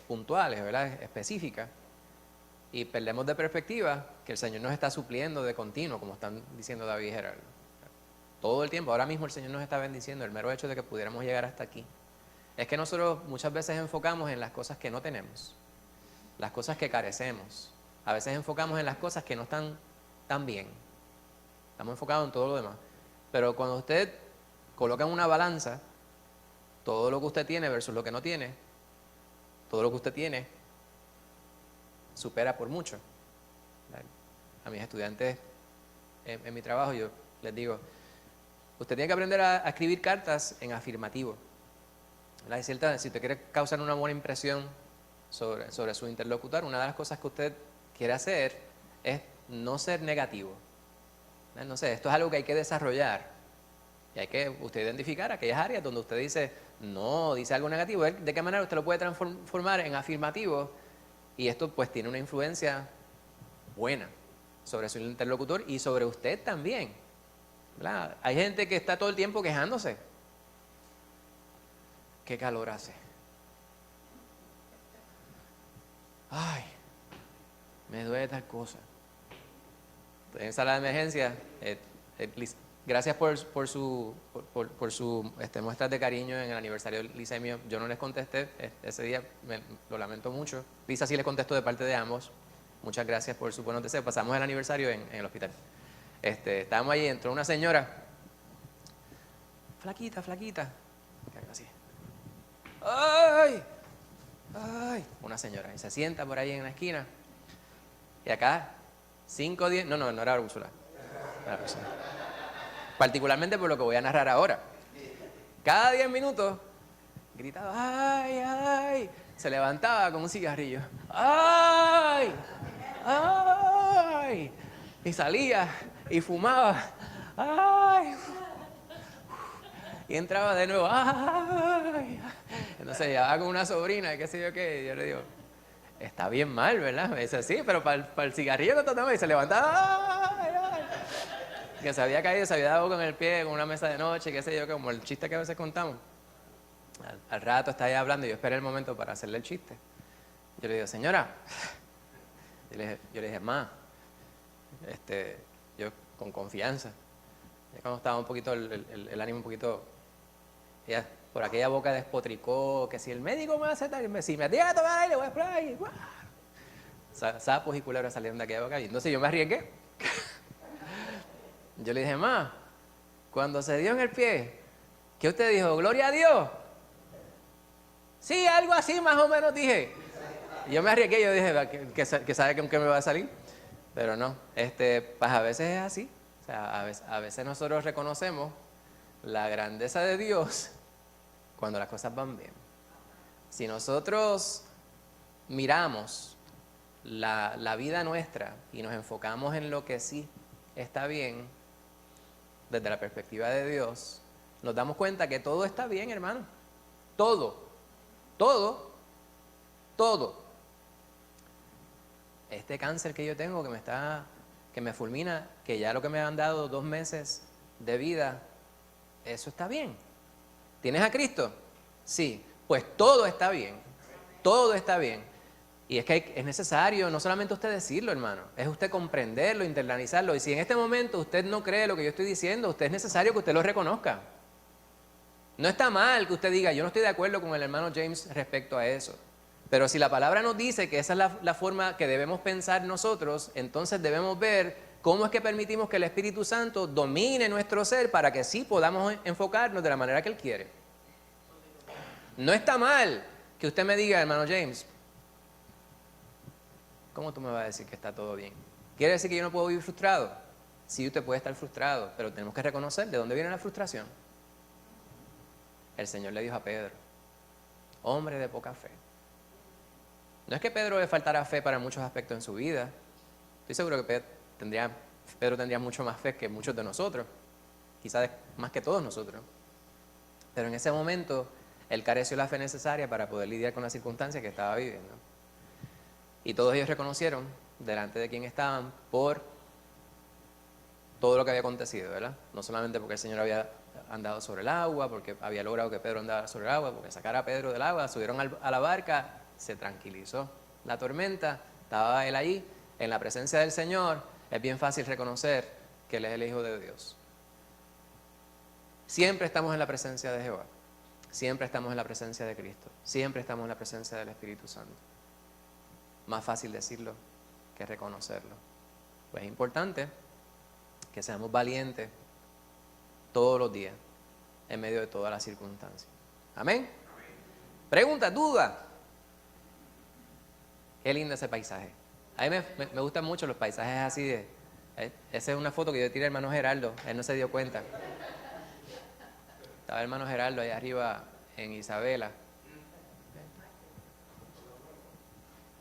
puntuales, ¿verdad? Específicas, y perdemos de perspectiva que el Señor nos está supliendo de continuo, como están diciendo David y Gerardo. Todo el tiempo, ahora mismo el Señor nos está bendiciendo, el mero hecho de que pudiéramos llegar hasta aquí. Es que nosotros muchas veces enfocamos en las cosas que no tenemos, las cosas que carecemos. A veces enfocamos en las cosas que no están tan bien. Estamos enfocados en todo lo demás. Pero cuando usted coloca en una balanza todo lo que usted tiene versus lo que no tiene, todo lo que usted tiene supera por mucho. A mis estudiantes en mi trabajo yo les digo, usted tiene que aprender a escribir cartas en afirmativo. Es cierta, si usted quiere causar una buena impresión sobre su interlocutor, una de las cosas que usted quiere hacer es no ser negativo. No sé, esto es algo que hay que desarrollar. Y hay que usted identificar aquellas áreas donde usted dice algo negativo. ¿De qué manera usted lo puede transformar en afirmativo Y esto pues tiene una influencia buena sobre su interlocutor y sobre usted también, ¿verdad? Hay gente que está todo el tiempo quejándose. ¿Qué calor hace? Ay, me duele tal cosa. En sala de emergencia, gracias por su muestras de cariño en el aniversario de Lisa y mío. Yo no les contesté ese día, lo lamento mucho. Lisa sí les contestó de parte de ambos. Muchas gracias por sus buenos deseos. Pasamos el aniversario en el hospital. Estábamos allí, entró una señora, flaquita, así. ¡Ay! ¡Ay! Una señora, y se sienta por ahí en la esquina. Y acá, 5 o 10, no era Úrsula. Era Úrsula. Particularmente por lo que voy a narrar ahora. Cada 10 minutos, gritaba, ¡ay, ay! Se levantaba con un cigarrillo. ¡Ay! ¡Ay! Y salía y fumaba. ¡Ay! Y entraba de nuevo. ¡Ay! Entonces llevaba con una sobrina y qué sé yo qué. Y yo le digo, está bien mal, ¿verdad? Me dice, sí, pero para el cigarrillo no tomaba. Y se levantaba. ¡Ay, ay! Que se había caído, se había dado con el pie con una mesa de noche, qué sé yo, como el chiste que a veces contamos. Al rato está ahí hablando y yo esperé el momento para hacerle el chiste. Yo le digo, señora, yo le dije, ma, yo con confianza, ya cuando estaba un poquito, el ánimo un poquito, ella por aquella boca despotricó, que si el médico me hace tal, si me tiene que tomar aire, voy a spray. Sapos y culebras salieron de aquella boca y entonces yo me arriesgué. Yo le dije, ma, cuando se dio en el pie, ¿qué usted dijo? ¿Gloria a Dios? Sí, algo así más o menos dije. Y yo me arriesgué, yo dije, que sabe con qué me va a salir. Pero no, pues a veces es así. O sea, a veces nosotros reconocemos la grandeza de Dios cuando las cosas van bien. Si nosotros miramos la vida nuestra y nos enfocamos en lo que sí está bien, desde la perspectiva de Dios, nos damos cuenta que todo está bien, hermano. Todo. Este cáncer que yo tengo que me fulmina, que ya lo que me han dado 2 meses de vida, eso está bien. ¿Tienes a Cristo? Sí. Pues todo está bien. Todo está bien. Y es que es necesario no solamente usted decirlo, hermano, es usted comprenderlo, internalizarlo. Y si en este momento usted no cree lo que yo estoy diciendo, usted es necesario que usted lo reconozca. No está mal que usted diga, yo no estoy de acuerdo con el hermano James respecto a eso. Pero si la palabra nos dice que esa es la forma que debemos pensar nosotros, entonces debemos ver cómo es que permitimos que el Espíritu Santo domine nuestro ser para que sí podamos enfocarnos de la manera que Él quiere. No está mal que usted me diga, hermano James, ¿cómo tú me vas a decir que está todo bien? ¿Quiere decir que yo no puedo vivir frustrado? Sí, usted puede estar frustrado, pero tenemos que reconocer de dónde viene la frustración. El Señor le dijo a Pedro, hombre de poca fe. No es que Pedro le faltara fe para muchos aspectos en su vida. Estoy seguro que Pedro tendría mucho más fe que muchos de nosotros, quizás más que todos nosotros. Pero en ese momento, él careció la fe necesaria para poder lidiar con la circunstancia que estaba viviendo. Y todos ellos reconocieron delante de quién estaban por todo lo que había acontecido, ¿verdad? No solamente porque el Señor había andado sobre el agua, porque había logrado que Pedro andara sobre el agua, porque sacara a Pedro del agua, subieron a la barca, se tranquilizó la tormenta, estaba él ahí, en la presencia del Señor. Es bien fácil reconocer que Él es el Hijo de Dios. Siempre estamos en la presencia de Jehová, siempre estamos en la presencia de Cristo, siempre estamos en la presencia del Espíritu Santo. Más fácil decirlo que reconocerlo. Pues es importante que seamos valientes todos los días, en medio de todas las circunstancias. Amén. Pregunta, duda. Qué lindo ese paisaje. A mí me gustan mucho los paisajes así de... Esa es una foto que yo tiré al hermano Geraldo, él no se dio cuenta. Estaba el hermano Geraldo allá arriba en Isabela.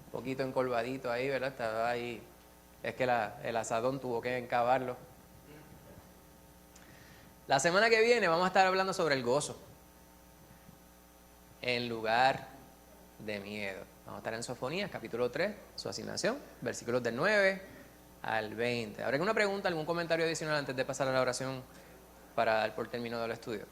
Un poquito encolvadito ahí, ¿verdad? Estaba ahí. Es que el asadón tuvo que encavarlo. La semana que viene vamos a estar hablando sobre el gozo en lugar de miedo. Vamos a estar en Sofonías, capítulo 3, su asignación, versículos del 9 al 20. ¿Habrá alguna pregunta, algún comentario adicional antes de pasar a la oración para dar por término del estudio?